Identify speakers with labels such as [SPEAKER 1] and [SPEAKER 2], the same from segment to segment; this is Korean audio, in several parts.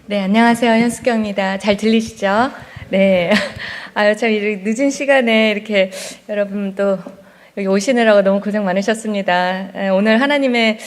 [SPEAKER 1] 네, 안녕하세요. 현숙경입니다. 잘 들리시죠? 네. 아유, 참, 이렇게 늦은 시간에 이렇게 여러분 또 여기 오시느라고 너무 고생 많으셨습니다. 오늘 하나님의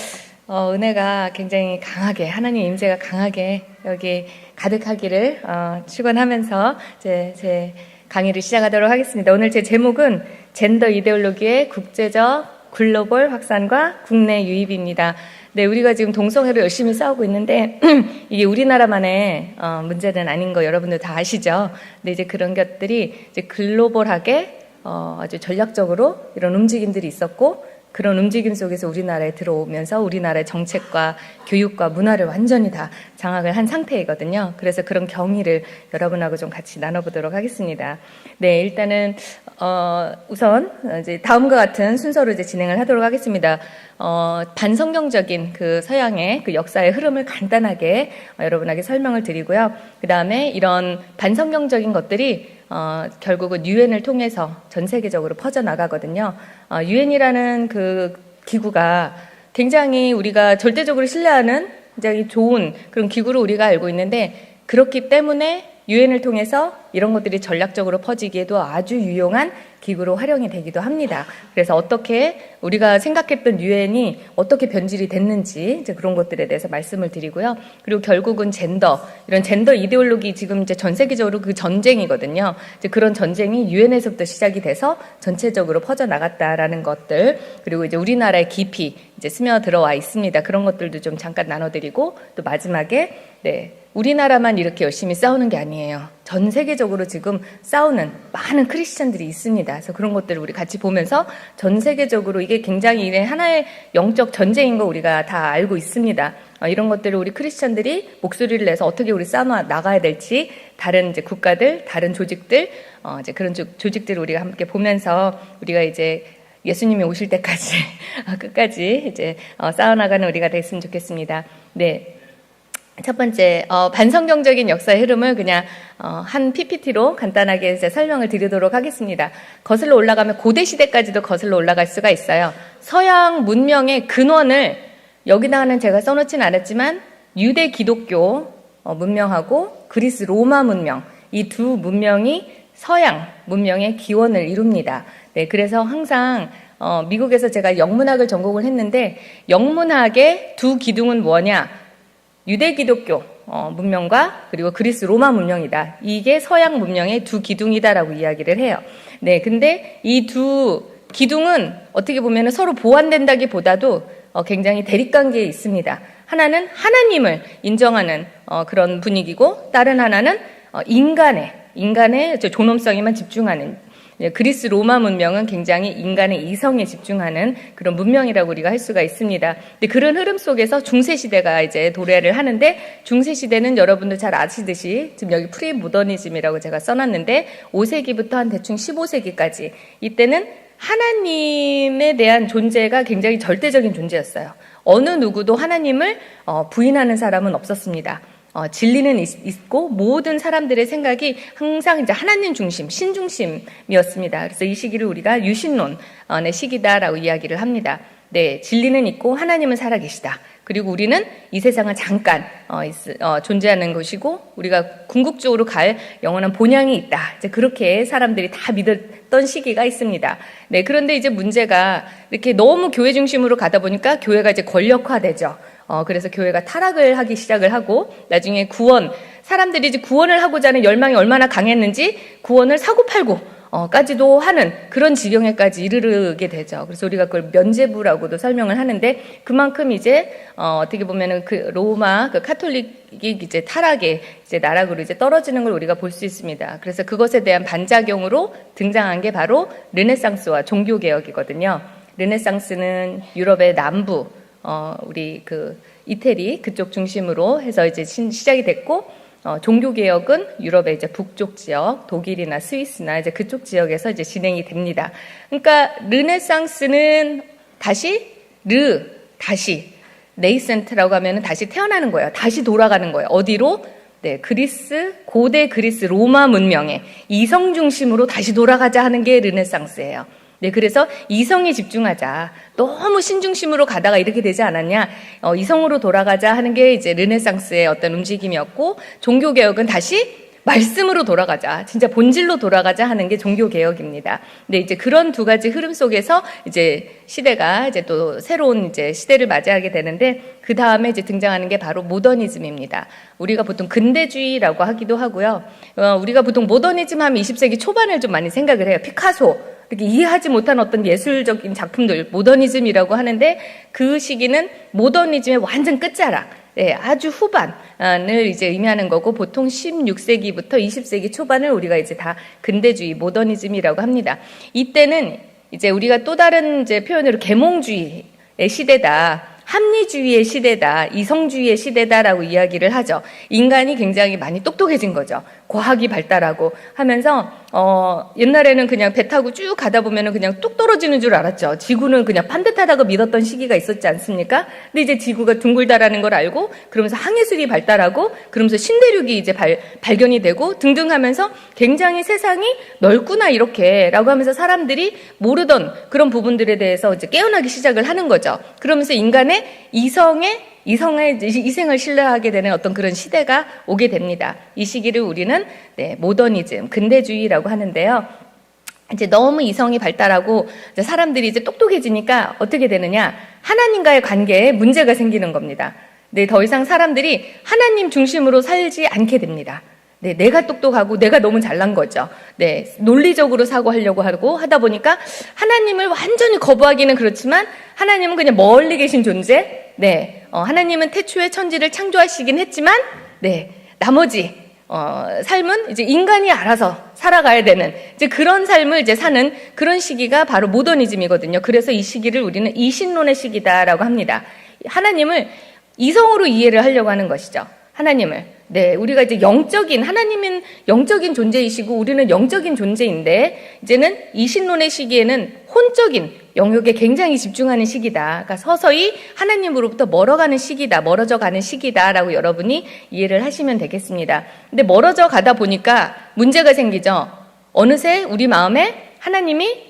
[SPEAKER 1] 은혜가 굉장히 강하게, 하나님 임재가 강하게 여기 가득하기를 축원하면서 제 강의를 시작하도록 하겠습니다. 오늘 제 제목은 젠더 이데올로기의 국제적 글로벌 확산과 국내 유입입니다. 네, 우리가 지금 동성애로 열심히 싸우고 있는데 이게 우리나라만의 문제는 아닌 거 여러분들 다 아시죠? 근데 이제 그런 것들이 이제 글로벌하게 아주 전략적으로 이런 움직임들이 있었고, 그런 움직임 속에서 우리나라에 들어오면서 우리나라의 정책과 교육과 문화를 완전히 다 장악을 한 상태이거든요. 그래서 그런 경위를 여러분하고 좀 같이 나눠보도록 하겠습니다. 네, 일단은 우선 이제 다음과 같은 순서로 이제 진행을 하도록 하겠습니다. 반성경적인 그 서양의 그 역사의 흐름을 간단하게 여러분에게 설명을 드리고요. 그 다음에 이런 반성경적인 것들이 결국은 유엔을 통해서 전 세계적으로 퍼져나가거든요. 유엔이라는 그 기구가 굉장히 우리가 절대적으로 신뢰하는 굉장히 좋은 그런 기구로 우리가 알고 있는데, 그렇기 때문에 유엔을 통해서 이런 것들이 전략적으로 퍼지기에도 아주 유용한 기구로 활용이 되기도 합니다. 그래서 어떻게 우리가 생각했던 유엔이 어떻게 변질이 됐는지 이제 그런 것들에 대해서 말씀을 드리고요. 그리고 결국은 이런 젠더 이데올로기, 지금 이제 전 세계적으로 그 전쟁이거든요. 이제 그런 전쟁이 유엔에서부터 시작이 돼서 전체적으로 퍼져나갔다라는 것들, 그리고 이제 우리나라의 깊이 이제 스며들어와 있습니다. 그런 것들도 좀 잠깐 나눠드리고, 또 마지막에 우리나라만 이렇게 열심히 싸우는 게 아니에요. 전 세계적으로 지금 싸우는 많은 크리스찬들이 있습니다. 그래서 그런 것들을 우리 같이 보면서 전 세계적으로 이게 굉장히 하나의 영적 전쟁인 거 우리가 다 알고 있습니다. 이런 것들을 우리 크리스찬들이 목소리를 내서 어떻게 우리 싸워 나가야 될지, 다른 이제 국가들, 다른 조직들, 이제 그런 조직들을 우리가 함께 보면서 우리가 이제 예수님이 오실 때까지 끝까지 이제 싸워나가는 우리가 됐으면 좋겠습니다. 네. 첫 번째, 반성경적인 역사의 흐름을 그냥 한 PPT로 간단하게 이제 설명을 드리도록 하겠습니다. 거슬러 올라가면 고대 시대까지도 거슬러 올라갈 수가 있어요. 서양 문명의 근원을 여기다가는 제가 써놓지는 않았지만 유대 기독교 문명하고 그리스 로마 문명, 이 두 문명이 서양 문명의 기원을 이룹니다. 네, 그래서 항상 미국에서 제가 영문학을 전공을 했는데, 영문학의 두 기둥은 뭐냐? 유대 기독교 문명과 그리고 그리스 로마 문명이다. 이게 서양 문명의 두 기둥이다라고 이야기를 해요. 네, 근데 이 두 기둥은 어떻게 보면 서로 보완된다기보다도 굉장히 대립관계에 있습니다. 하나는 하나님을 인정하는 그런 분위기고, 다른 하나는 인간의 존엄성에만 집중하는, 그리스 로마 문명은 굉장히 인간의 이성에 집중하는 그런 문명이라고 우리가 할 수가 있습니다. 근데 그런 흐름 속에서 중세시대가 이제 도래를 하는데, 중세시대는 여러분들 잘 아시듯이 지금 여기 프리모더니즘이라고 제가 써놨는데 5세기부터 한 대충 15세기까지, 이때는 하나님에 대한 존재가 굉장히 절대적인 존재였어요. 어느 누구도 하나님을 부인하는 사람은 없었습니다. 진리는 있고 모든 사람들의 생각이 항상 이제 하나님 중심, 신 중심이었습니다. 그래서 이 시기를 우리가 유신론의 시기다라고 이야기를 합니다. 네, 진리는 있고 하나님은 살아계시다. 그리고 우리는 이 세상은 잠깐 존재하는 것이고, 우리가 궁극적으로 갈 영원한 본향이 있다. 이제 그렇게 사람들이 다 믿었던 시기가 있습니다. 네, 그런데 이제 문제가 이렇게 너무 교회 중심으로 가다 보니까 교회가 이제 권력화되죠. 그래서 교회가 타락을 하기 시작을 하고, 나중에 사람들이 이제 구원을 하고자 하는 열망이 얼마나 강했는지 구원을 사고팔고 까지도 하는 그런 지경에까지 이르게 되죠. 그래서 우리가 그걸 면죄부라고도 설명을 하는데, 그만큼 이제 어떻게 보면은 그 로마 그 카톨릭이 이제 타락의 이제 나락으로 이제 떨어지는 걸 우리가 볼 수 있습니다. 그래서 그것에 대한 반작용으로 등장한 게 바로 르네상스와 종교 개혁이거든요. 르네상스는 유럽의 남부, 우리 그 이태리 그쪽 중심으로 해서 이제 시작이 됐고, 종교개혁은 유럽의 이제 북쪽 지역, 독일이나 스위스나 이제 그쪽 지역에서 이제 진행이 됩니다. 그러니까 르네상스는 다시 네이센트라고 하면은 다시 태어나는 거예요. 다시 돌아가는 거예요. 어디로? 네, 고대 그리스 로마 문명의 이성 중심으로 다시 돌아가자 하는 게 르네상스예요. 네, 그래서 이성에 집중하자. 너무 신중심으로 가다가 이렇게 되지 않았냐? 이성으로 돌아가자 하는 게 이제 르네상스의 어떤 움직임이었고, 종교개혁은 다시 말씀으로 돌아가자. 진짜 본질로 돌아가자 하는 게 종교개혁입니다. 근데 이제 그런 두 가지 흐름 속에서 이제 시대가 이제 또 새로운 이제 시대를 맞이하게 되는데, 그 다음에 이제 등장하는 게 바로 모더니즘입니다. 우리가 보통 근대주의라고 하기도 하고요. 우리가 보통 모더니즘 하면 20세기 초반을 좀 많이 생각을 해요. 피카소. 이렇게 이해하지 못한 어떤 예술적인 작품들, 모더니즘이라고 하는데, 그 시기는 모더니즘의 완전 끝자락, 네, 아주 후반을 이제 의미하는 거고, 보통 16세기부터 20세기 초반을 우리가 이제 다 근대주의, 모더니즘이라고 합니다. 이때는 이제 우리가 또 다른 이제 표현으로 계몽주의의 시대다, 합리주의의 시대다, 이성주의의 시대다라고 이야기를 하죠. 인간이 굉장히 많이 똑똑해진 거죠. 과학이 발달하고 하면서 옛날에는 그냥 배 타고 쭉 가다 보면은 그냥 뚝 떨어지는 줄 알았죠. 지구는 그냥 반듯하다고 믿었던 시기가 있었지 않습니까? 근데 이제 지구가 둥글다라는 걸 알고, 그러면서 항해술이 발달하고, 그러면서 신대륙이 이제 발견이 되고 등등 하면서 굉장히 세상이 넓구나 이렇게라고 하면서 사람들이 모르던 그런 부분들에 대해서 이제 깨어나기 시작을 하는 거죠. 그러면서 인간의 이생을 신뢰하게 되는 어떤 그런 시대가 오게 됩니다. 이 시기를 우리는 모더니즘, 근대주의라고 하는데요. 이제 너무 이성이 발달하고 이제 사람들이 이제 똑똑해지니까 어떻게 되느냐? 하나님과의 관계에 문제가 생기는 겁니다. 네, 더 이상 사람들이 하나님 중심으로 살지 않게 됩니다. 네, 내가 똑똑하고 내가 너무 잘난 거죠. 네, 논리적으로 사고하려고 하다 보니까 하나님을 완전히 거부하기는 그렇지만 하나님은 그냥 멀리 계신 존재. 네, 하나님은 태초에 천지를 창조하시긴 했지만, 네, 나머지 삶은 이제 인간이 알아서 살아가야 되는 이제 그런 삶을 이제 사는 그런 시기가 바로 모더니즘이거든요. 그래서 이 시기를 우리는 이신론의 시기다라고 합니다. 하나님을 이성으로 이해를 하려고 하는 것이죠. 하나님을. 네, 우리가 이제 하나님은 영적인 존재이시고 우리는 영적인 존재인데, 이제는 이신론의 시기에는 혼적인 영역에 굉장히 집중하는 시기다. 그러니까 서서히 하나님으로부터 멀어져 가는 시기다라고 여러분이 이해를 하시면 되겠습니다. 근데 멀어져 가다 보니까 문제가 생기죠. 어느새 우리 마음에 하나님이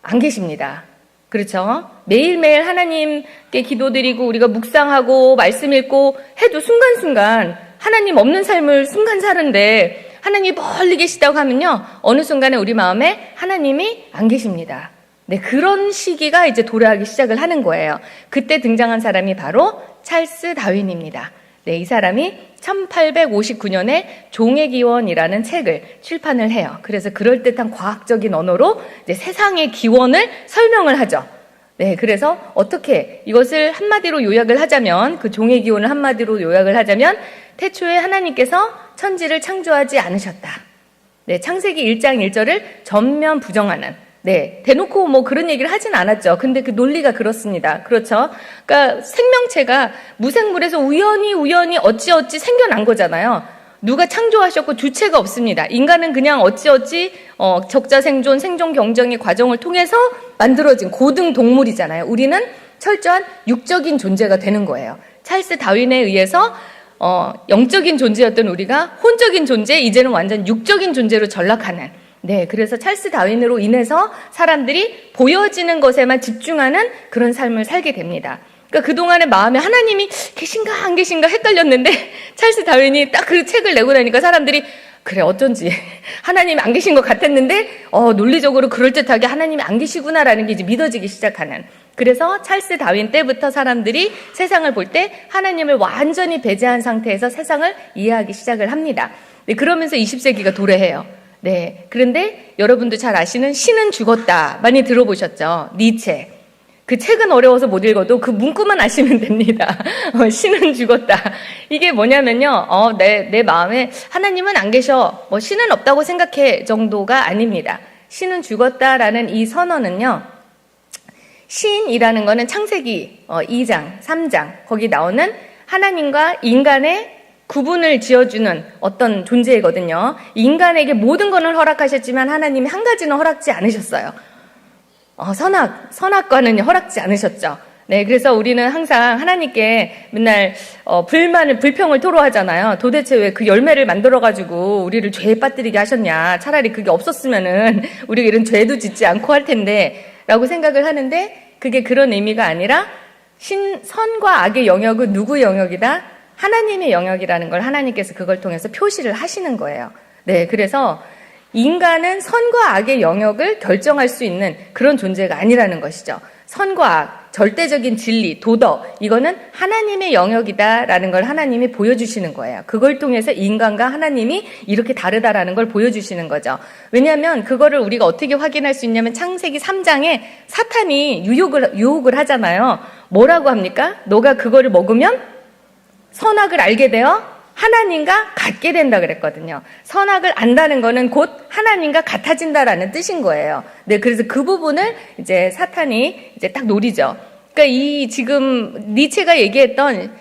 [SPEAKER 1] 안 계십니다. 그렇죠? 매일매일 하나님께 기도드리고 우리가 묵상하고 말씀 읽고 해도 순간순간 하나님 없는 삶을 순간 사는데, 하나님이 멀리 계시다고 하면요, 어느 순간에 우리 마음에 하나님이 안 계십니다. 네, 그런 시기가 이제 도래하기 시작을 하는 거예요. 그때 등장한 사람이 바로 찰스 다윈입니다. 네, 이 사람이 1859년에 종의 기원이라는 책을 출판을 해요. 그래서 그럴듯한 과학적인 언어로 이제 세상의 기원을 설명을 하죠. 네, 그래서 어떻게 이것을 한마디로 요약을 하자면, 그 종의 기원을 한마디로 요약을 하자면, 태초에 하나님께서 천지를 창조하지 않으셨다. 네, 창세기 1장 1절을 전면 부정하는, 네, 대놓고 뭐 그런 얘기를 하진 않았죠. 근데 그 논리가 그렇습니다. 그렇죠? 그러니까 생명체가 무생물에서 우연히 어찌어찌 생겨난 거잖아요. 누가 창조하셨고 주체가 없습니다. 인간은 그냥 어찌어찌 적자 생존, 생존 경쟁의 과정을 통해서 만들어진 고등 동물이잖아요. 우리는 철저한 육적인 존재가 되는 거예요. 찰스 다윈에 의해서 영적인 존재였던 우리가 혼적인 존재, 이제는 완전 육적인 존재로 전락하는, 네, 그래서 찰스 다윈으로 인해서 사람들이 보여지는 것에만 집중하는 그런 삶을 살게 됩니다. 그러니까 그동안에 마음에 하나님이 계신가 안 계신가 헷갈렸는데, 찰스 다윈이 딱 그 책을 내고 나니까 사람들이 그래, 어쩐지 하나님이 안 계신 것 같았는데 논리적으로 그럴듯하게 하나님이 안 계시구나라는 게 이제 믿어지기 시작하는, 그래서 찰스 다윈 때부터 사람들이 세상을 볼 때 하나님을 완전히 배제한 상태에서 세상을 이해하기 시작을 합니다. 네, 그러면서 20세기가 도래해요. 네, 그런데 여러분도 잘 아시는 신은 죽었다 많이 들어보셨죠? 니체. 그 책은 어려워서 못 읽어도 그 문구만 아시면 됩니다. 신은 죽었다. 이게 뭐냐면요, 내 마음에 하나님은 안 계셔, 뭐 신은 없다고 생각해 정도가 아닙니다. 신은 죽었다라는 이 선언은요, 신이라는 거는 창세기 2장, 3장 거기 나오는 하나님과 인간의 구분을 지어주는 어떤 존재이거든요. 인간에게 모든 것을 허락하셨지만 하나님이 한 가지는 허락지 않으셨어요. 선악과는 허락지 않으셨죠. 네, 그래서 우리는 항상 하나님께 맨날 불평을 토로하잖아요. 도대체 왜 그 열매를 만들어가지고 우리를 죄에 빠뜨리게 하셨냐. 차라리 그게 없었으면은 우리가 이런 죄도 짓지 않고 할 텐데, 라고 생각을 하는데 그게 그런 의미가 아니라 선과 악의 영역은 누구의 영역이다? 하나님의 영역이라는 걸 하나님께서 그걸 통해서 표시를 하시는 거예요. 네, 그래서 인간은 선과 악의 영역을 결정할 수 있는 그런 존재가 아니라는 것이죠. 선과 악, 절대적인 진리, 도덕, 이거는 하나님의 영역이다라는 걸 하나님이 보여주시는 거예요. 그걸 통해서 인간과 하나님이 이렇게 다르다라는 걸 보여주시는 거죠. 왜냐하면 그거를 우리가 어떻게 확인할 수 있냐면 창세기 3장에 사탄이 유혹을 하잖아요. 뭐라고 합니까? 너가 그거를 먹으면 선악을 알게 되어 하나님과 같게 된다 그랬거든요. 선악을 안다는 거는 곧 하나님과 같아진다라는 뜻인 거예요. 네, 그래서 그 부분을 이제 사탄이 이제 딱 노리죠. 그러니까 이 지금 니체가 얘기했던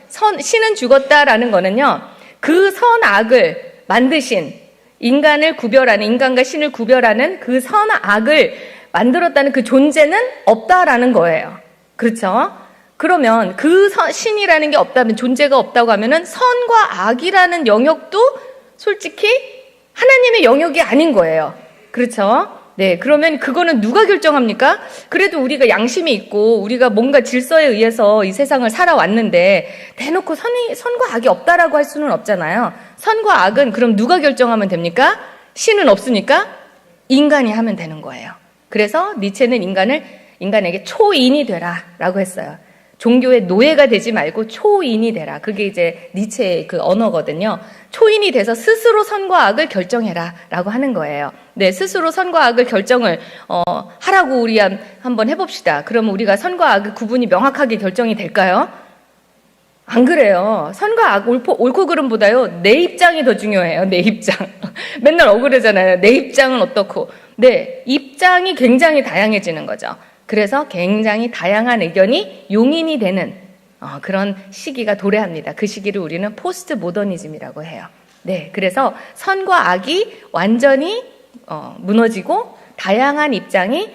[SPEAKER 1] 신은 죽었다라는 거는요, 그 선악을 만드신 인간을 구별하는, 인간과 신을 구별하는 그 선악을 만들었다는 그 존재는 없다라는 거예요. 그렇죠? 그러면 그 신이라는 게 없다면, 존재가 없다고 하면은 선과 악이라는 영역도 솔직히 하나님의 영역이 아닌 거예요. 그렇죠? 네, 그러면 그거는 누가 결정합니까? 그래도 우리가 양심이 있고 우리가 뭔가 질서에 의해서 이 세상을 살아왔는데 대놓고 선과 악이 없다라고 할 수는 없잖아요. 선과 악은 그럼 누가 결정하면 됩니까? 신은 없으니까 인간이 하면 되는 거예요. 그래서 니체는 인간에게 초인이 되라라고 했어요. 종교의 노예가 되지 말고 초인이 되라. 그게 이제 니체의 그 언어거든요. 초인이 돼서 스스로 선과 악을 결정해라 라고 하는 거예요. 네, 스스로 선과 악을 결정을 하라고 우리 한번 해봅시다. 그러면 우리가 선과 악의 구분이 명확하게 결정이 될까요? 안 그래요. 선과 악, 옳고 그름보다요, 내 입장이 더 중요해요. 내 입장. 맨날 억울하잖아요. 내 입장은 어떻고. 네, 입장이 굉장히 다양해지는 거죠. 그래서 굉장히 다양한 의견이 용인이 되는 그런 시기가 도래합니다. 그 시기를 우리는 포스트 모더니즘이라고 해요. 네, 그래서 선과 악이 완전히 무너지고 다양한 입장이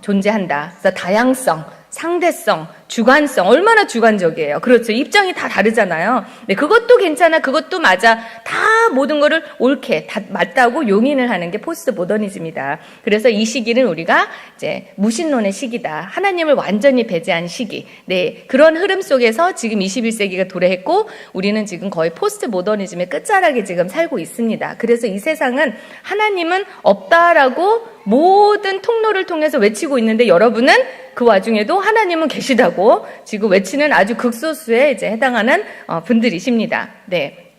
[SPEAKER 1] 존재한다. 그래서 다양성, 상대성, 주관성, 얼마나 주관적이에요. 그렇죠. 입장이 다 다르잖아요. 네, 그것도 괜찮아, 그것도 맞아. 다 모든 거를 옳게, 다 맞다고 용인을 하는 게 포스트 모더니즘이다. 그래서 이 시기는 우리가 이제 무신론의 시기다. 하나님을 완전히 배제한 시기. 네, 그런 흐름 속에서 지금 21세기가 도래했고, 우리는 지금 거의 포스트 모더니즘의 끝자락에 지금 살고 있습니다. 그래서 이 세상은 하나님은 없다라고 모든 통로를 통해서 외치고 있는데, 여러분은 그 와중에도 하나님은 계시다고 지금 외치는 아주 극소수에 이제 해당하는 분들이십니다. 네.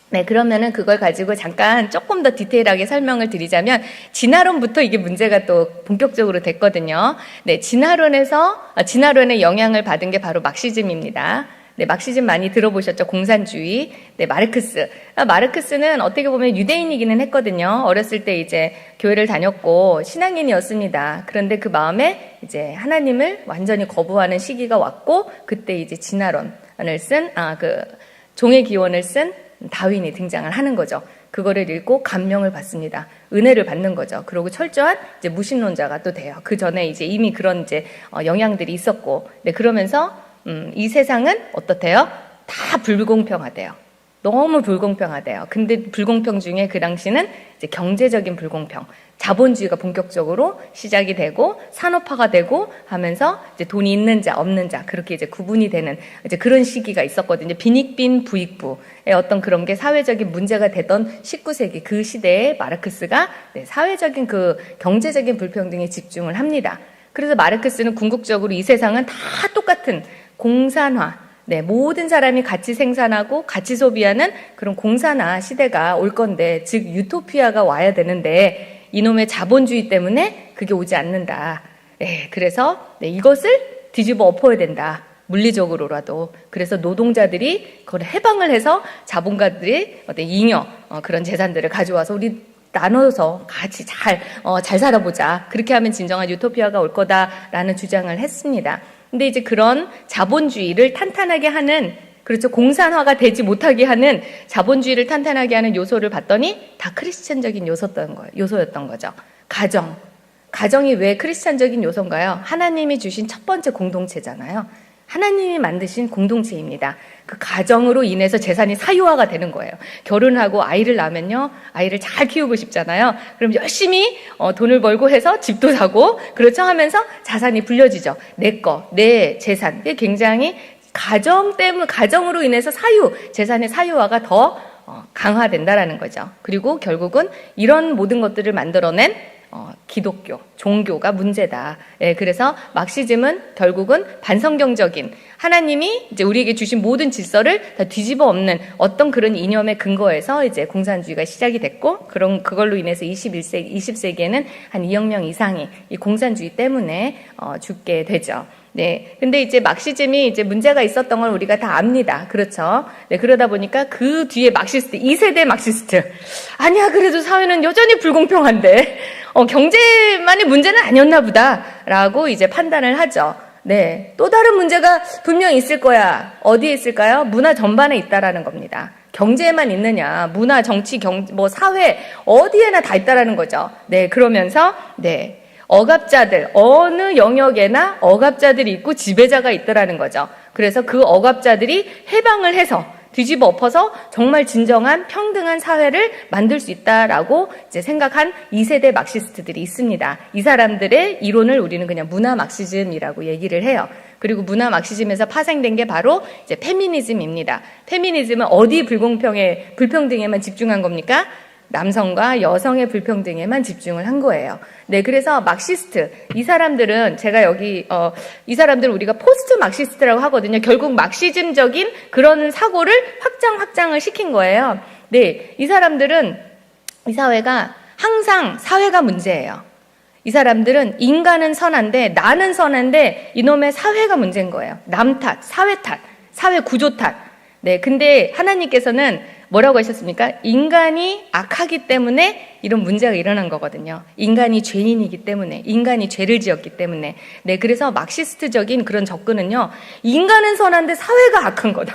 [SPEAKER 1] 네, 그러면은 그걸 가지고 잠깐 조금 더 디테일하게 설명을 드리자면, 진화론부터 이게 문제가 또 본격적으로 됐거든요. 네, 진화론의 영향을 받은 게 바로 막시즘입니다. 네, 막시즘 많이 들어보셨죠? 공산주의. 네, 마르크스는 어떻게 보면 유대인이기는 했거든요. 어렸을 때 이제 교회를 다녔고 신앙인이었습니다. 그런데 그 마음에 이제 하나님을 완전히 거부하는 시기가 왔고, 그때 이제 진화론을 쓴, 종의 기원을 쓴 다윈이 등장을 하는 거죠. 그거를 읽고 감명을 받습니다. 은혜를 받는 거죠. 그리고 철저한 이제 무신론자가 또 돼요. 그 전에 이제 이미 그런 이제 영향들이 있었고, 네, 그러면서 이 세상은 어떻대요? 다 불공평하대요. 너무 불공평하대요. 근데 불공평 중에 그 당시는 이제 경제적인 불공평, 자본주의가 본격적으로 시작이 되고 산업화가 되고 하면서 이제 돈이 있는 자, 없는 자, 그렇게 이제 구분이 되는 이제 그런 시기가 있었거든요. 빈익빈 부익부의 어떤 그런 게 사회적인 문제가 되던 19세기 그 시대에 마르크스가 사회적인 그 경제적인 불평등에 집중을 합니다. 그래서 마르크스는 궁극적으로 이 세상은 다 똑같은 공산화, 네, 모든 사람이 같이 생산하고 같이 소비하는 그런 공산화 시대가 올 건데, 즉 유토피아가 와야 되는데 이놈의 자본주의 때문에 그게 오지 않는다. 네, 그래서 이것을 뒤집어 엎어야 된다. 물리적으로라도. 그래서 노동자들이 그걸 해방을 해서 자본가들이 잉여 그런 재산들을 가져와서 우리 나눠서 같이 잘 살아보자. 그렇게 하면 진정한 유토피아가 올 거다라는 주장을 했습니다. 근데 이제 그런 자본주의를 탄탄하게 하는, 그렇죠, 공산화가 되지 못하게 하는 자본주의를 탄탄하게 하는 요소를 봤더니 다 크리스천적인 요소였던 거죠. 가정이 왜 크리스천적인 요소인가요? 하나님이 주신 첫 번째 공동체잖아요. 하나님이 만드신 공동체입니다. 그 가정으로 인해서 재산이 사유화가 되는 거예요. 결혼하고 아이를 낳으면요, 아이를 잘 키우고 싶잖아요. 그럼 열심히 돈을 벌고 해서 집도 사고, 그렇죠 하면서 자산이 불려지죠. 내 거, 내 재산. 이게 굉장히 가정으로 인해서 재산의 사유화가 더 강화된다라는 거죠. 그리고 결국은 이런 모든 것들을 만들어낸 기독교, 종교가 문제다. 예, 그래서 막시즘은 결국은 반성경적인 하나님이 이제 우리에게 주신 모든 질서를 다 뒤집어 엎는 어떤 그런 이념의 근거에서 이제 공산주의가 시작이 됐고, 그걸로 인해서 20세기에는 한 2억 명 이상이 이 공산주의 때문에 죽게 되죠. 네. 근데 이제 막시즘이 이제 문제가 있었던 걸 우리가 다 압니다. 그렇죠. 네. 그러다 보니까 그 뒤에 막시스트, 2세대 막시스트. 아니야, 그래도 사회는 여전히 불공평한데, 경제만의 문제는 아니었나 보다라고 이제 판단을 하죠. 네. 또 다른 문제가 분명히 있을 거야. 어디에 있을까요? 문화 전반에 있다라는 겁니다. 경제에만 있느냐, 문화, 정치, 사회, 어디에나 다 있다라는 거죠. 네. 그러면서, 네. 억압자들, 어느 영역에나 억압자들이 있고 지배자가 있더라는 거죠. 그래서 그 억압자들이 해방을 해서 뒤집어 엎어서 정말 진정한 평등한 사회를 만들 수 있다라고 이제 생각한 2세대 막시스트들이 있습니다. 이 사람들의 이론을 우리는 그냥 문화 막시즘이라고 얘기를 해요. 그리고 문화 막시즘에서 파생된 게 바로 이제 페미니즘입니다. 페미니즘은 어디 불평등에만 집중한 겁니까? 남성과 여성의 불평등에만 집중을 한 거예요. 네, 그래서 막시스트, 이 사람들은 제가 여기 이 사람들은 우리가 포스트 막시스트라고 하거든요. 결국 막시즘적인 그런 사고를 확장을 시킨 거예요. 네, 이 사람들은 이 사회가 항상 사회가 문제예요. 이 사람들은 인간은 선한데 나는 선한데 이놈의 사회가 문제인 거예요. 남 탓, 사회 탓, 사회 구조 탓. 네, 근데 하나님께서는 뭐라고 하셨습니까? 인간이 악하기 때문에 이런 문제가 일어난 거거든요. 인간이 죄인이기 때문에, 인간이 죄를 지었기 때문에. 네, 그래서 막시스트적인 그런 접근은요, 인간은 선한데 사회가 악한 거다.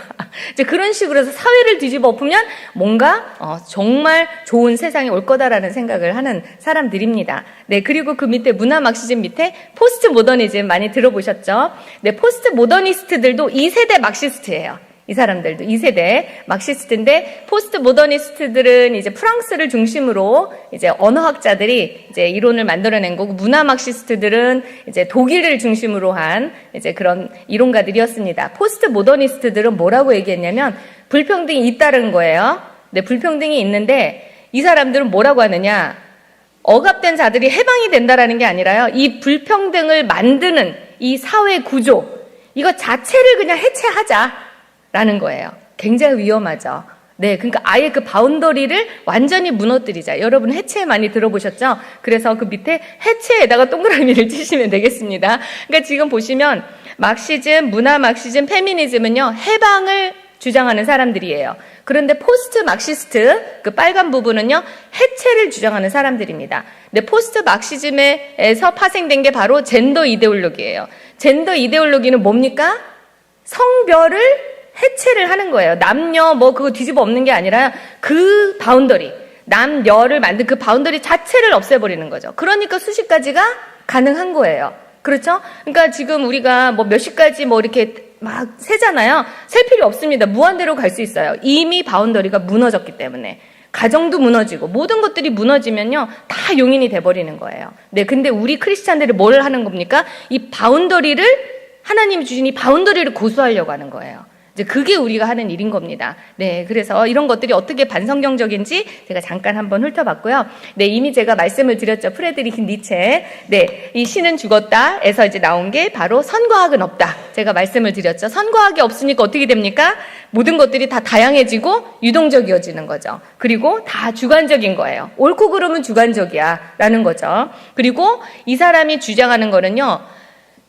[SPEAKER 1] 이제 그런 식으로 해서 사회를 뒤집어 엎으면 뭔가 정말 좋은 세상이 올 거다라는 생각을 하는 사람들입니다. 네, 그리고 그 밑에 문화 막시즘 밑에 포스트 모더니즘 많이 들어보셨죠? 네, 포스트 모더니스트들도 2세대 막시스트예요. 이 사람들도 2세대 막시스트인데, 포스트 모더니스트들은 이제 프랑스를 중심으로 이제 언어학자들이 이제 이론을 만들어낸 거고, 문화 막시스트들은 이제 독일을 중심으로 한 이제 그런 이론가들이었습니다. 포스트 모더니스트들은 뭐라고 얘기했냐면 불평등이 있다는 거예요. 네, 불평등이 있는데 이 사람들은 뭐라고 하느냐? 억압된 자들이 해방이 된다라는 게 아니라요, 이 불평등을 만드는 이 사회 구조, 이거 자체를 그냥 해체하자. 라는 거예요. 굉장히 위험하죠. 네, 그러니까 아예 그 바운더리를 완전히 무너뜨리자. 여러분 해체 많이 들어보셨죠? 그래서 그 밑에 해체에다가 동그라미를 치시면 되겠습니다. 그러니까 지금 보시면 막시즘, 문화 막시즘, 페미니즘은요, 해방을 주장하는 사람들이에요. 그런데 포스트 막시스트, 그 빨간 부분은요, 해체를 주장하는 사람들입니다. 근데 포스트 막시즘에서 파생된 게 바로 젠더 이데올로기예요. 젠더 이데올로기는 뭡니까? 성별을 해체를 하는 거예요. 남녀 그거 뒤집어 엎는 게 아니라 그 바운더리, 남녀를 만든 그 바운더리 자체를 없애버리는 거죠. 그러니까 수십 가지가 가능한 거예요. 그렇죠? 그러니까 지금 우리가 몇 시까지 이렇게 막 세잖아요. 셀 필요 없습니다. 무한대로 갈 수 있어요. 이미 바운더리가 무너졌기 때문에. 가정도 무너지고 모든 것들이 무너지면요, 다 용인이 돼버리는 거예요. 네, 근데 우리 크리스찬들이 뭘 하는 겁니까? 이 바운더리를, 하나님이 주신 이 바운더리를 고수하려고 하는 거예요. 이제 그게 우리가 하는 일인 겁니다. 네, 그래서 이런 것들이 어떻게 반성경적인지 제가 잠깐 한번 훑어봤고요. 네, 이미 제가 말씀을 드렸죠. 프레드리히 니체. 네, 이 신은 죽었다에서 이제 나온 게 바로 선과학은 없다. 제가 말씀을 드렸죠. 선과학이 없으니까 어떻게 됩니까? 모든 것들이 다 다양해지고 유동적이어지는 거죠. 그리고 다 주관적인 거예요. 옳고 그름은 주관적이야 라는 거죠. 그리고 이 사람이 주장하는 거는요,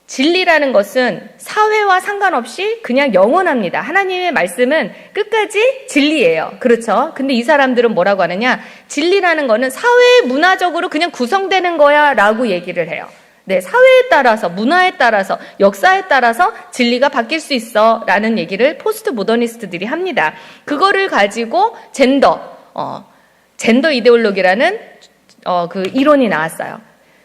[SPEAKER 1] 진리라는 것은 사회와 상관없이 그냥 영원합니다. 하나님의 말씀은 끝까지 진리예요. 그렇죠? 근데 이 사람들은 뭐라고 하느냐? 진리라는 거는 사회 문화적으로 그냥 구성되는 거야 라고 얘기를 해요. 네, 사회에 따라서, 문화에 따라서, 역사에 따라서 진리가 바뀔 수 있어 라는 얘기를 포스트 모더니스트들이 합니다. 그거를 가지고 젠더 이데올로기라는 그 이론이 나왔어요.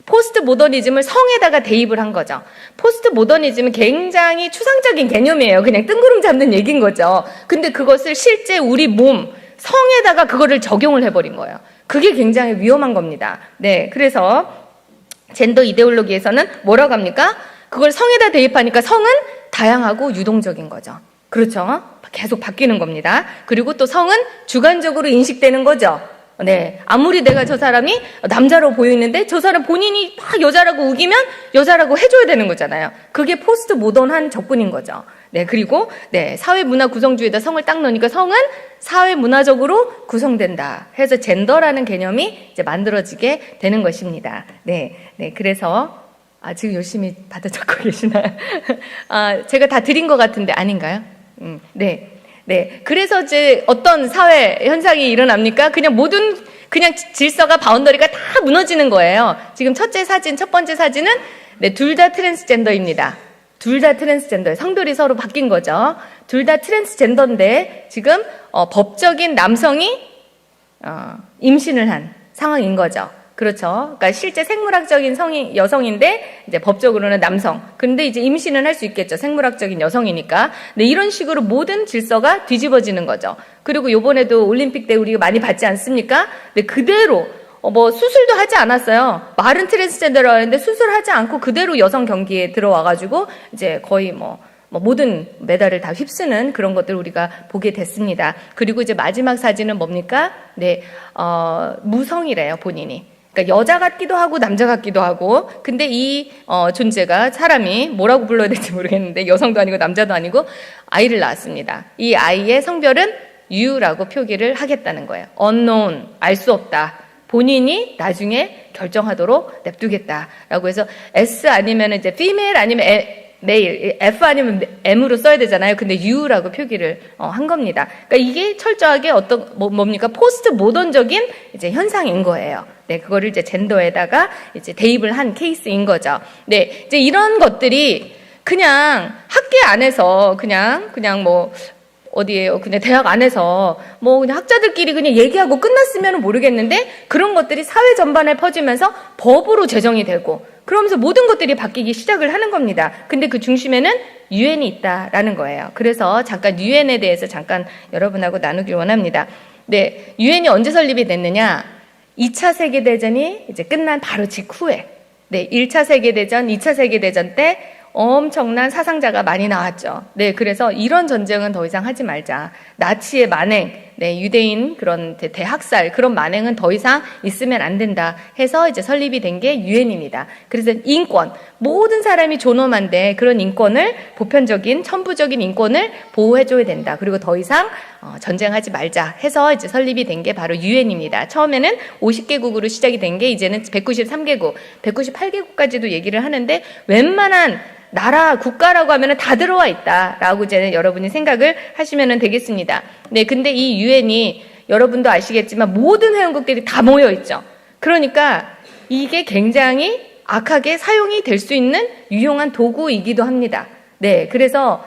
[SPEAKER 1] 포스트 모더니즘을 성에다가 대입을 한 거죠. 포스트 모더니즘은 굉장히 추상적인 개념이에요. 그냥 뜬구름 잡는 얘기인 거죠. 근데 그것을 실제 우리 몸, 성에다가 그거를 적용을 해버린 거예요. 그게 굉장히 위험한 겁니다. 네, 그래서 젠더 이데올로기에서는 뭐라고 합니까? 그걸 성에다 대입하니까 성은 다양하고 유동적인 거죠. 그렇죠? 계속 바뀌는 겁니다. 그리고 또 성은 주관적으로 인식되는 거죠. 네, 아무리 내가 저 사람이 남자로 보이는데 저 사람 본인이 막 여자라고 우기면 여자라고 해줘야 되는 거잖아요. 그게 포스트 모던한 접근인 거죠. 네, 그리고 네, 사회 문화 구성주의에다 성을 딱 넣으니까 성은 사회 문화적으로 구성된다 해서 젠더라는 개념이 이제 만들어지게 되는 것입니다. 네, 네, 그래서 지금 열심히 받아 적고 계시나요? 제가 다 드린 것 같은데 아닌가요? 네. 네. 그래서 이제 어떤 사회 현상이 일어납니까? 그냥 질서가, 바운더리가 다 무너지는 거예요. 지금 첫 번째 사진은, 네, 둘 다 트랜스젠더입니다. 둘 다 트랜스젠더예요. 성별이 서로 바뀐 거죠. 둘 다 트랜스젠더인데, 지금, 법적인 남성이, 임신을 한 상황인 거죠. 그렇죠. 그러니까 실제 생물학적인 여성인데 이제 법적으로는 남성. 근데 이제 임신은 할 수 있겠죠. 생물학적인 여성이니까. 네, 이런 식으로 모든 질서가 뒤집어지는 거죠. 그리고 요번에도 올림픽 때 우리가 많이 봤지 않습니까? 네, 그대로 수술도 하지 않았어요. 말은 트랜스젠더라고 하는데 수술하지 않고 그대로 여성 경기에 들어와가지고 이제 거의 모든 메달을 다 휩쓰는 그런 것들 우리가 보게 됐습니다. 그리고 이제 마지막 사진은 뭡니까? 네, 무성이래요, 본인이. 그러니까 여자 같기도 하고 남자 같기도 하고, 근데 이 존재가, 사람이 뭐라고 불러야 될지 모르겠는데 여성도 아니고 남자도 아니고 아이를 낳았습니다. 이 아이의 성별은 U라고 표기를 하겠다는 거예요. unknown, 알 수 없다. 본인이 나중에 결정하도록 냅두겠다라고 해서 S 아니면 이제 female 아니면 male, F 아니면 M으로 써야 되잖아요. 근데 U라고 표기를 한 겁니다. 그러니까 이게 철저하게 뭡니까? 포스트 모던적인 이제 현상인 거예요. 네, 그거를 이제 젠더에다가 이제 대입을 한 케이스인 거죠. 네, 이제 이런 것들이 그냥 학계 안에서 그냥 어디에요? 그냥 대학 안에서 그냥 학자들끼리 그냥 얘기하고 끝났으면 모르겠는데 그런 것들이 사회 전반에 퍼지면서 법으로 제정이 되고 그러면서 모든 것들이 바뀌기 시작을 하는 겁니다. 근데 그 중심에는 유엔이 있다라는 거예요. 그래서 잠깐 유엔에 대해서 잠깐 여러분하고 나누길 원합니다. 네, 유엔이 언제 설립이 됐느냐? 2차 세계대전이 이제 끝난 바로 직후에, 네, 1차 세계대전, 2차 세계대전 때 엄청난 사상자가 많이 나왔죠. 네, 그래서 이런 전쟁은 더 이상 하지 말자. 나치의 만행, 네, 유대인 그런 대학살, 그런 만행은 더 이상 있으면 안 된다 해서 이제 설립이 된 게 유엔입니다. 그래서 인권, 모든 사람이 존엄한데 그런 인권을, 보편적인, 천부적인 인권을 보호해줘야 된다. 그리고 더 이상 전쟁하지 말자 해서 이제 설립이 된 게 바로 유엔입니다. 처음에는 50개국으로 시작이 된 게 이제는 193개국, 198개국까지도 얘기를 하는데 웬만한 나라, 국가라고 하면 다 들어와 있다라고 이제 여러분이 생각을 하시면 되겠습니다. 네, 근데 이 유엔이 여러분도 아시겠지만 모든 회원국들이 다 모여 있죠. 그러니까 이게 굉장히 악하게 사용이 될 수 있는 유용한 도구이기도 합니다. 네, 그래서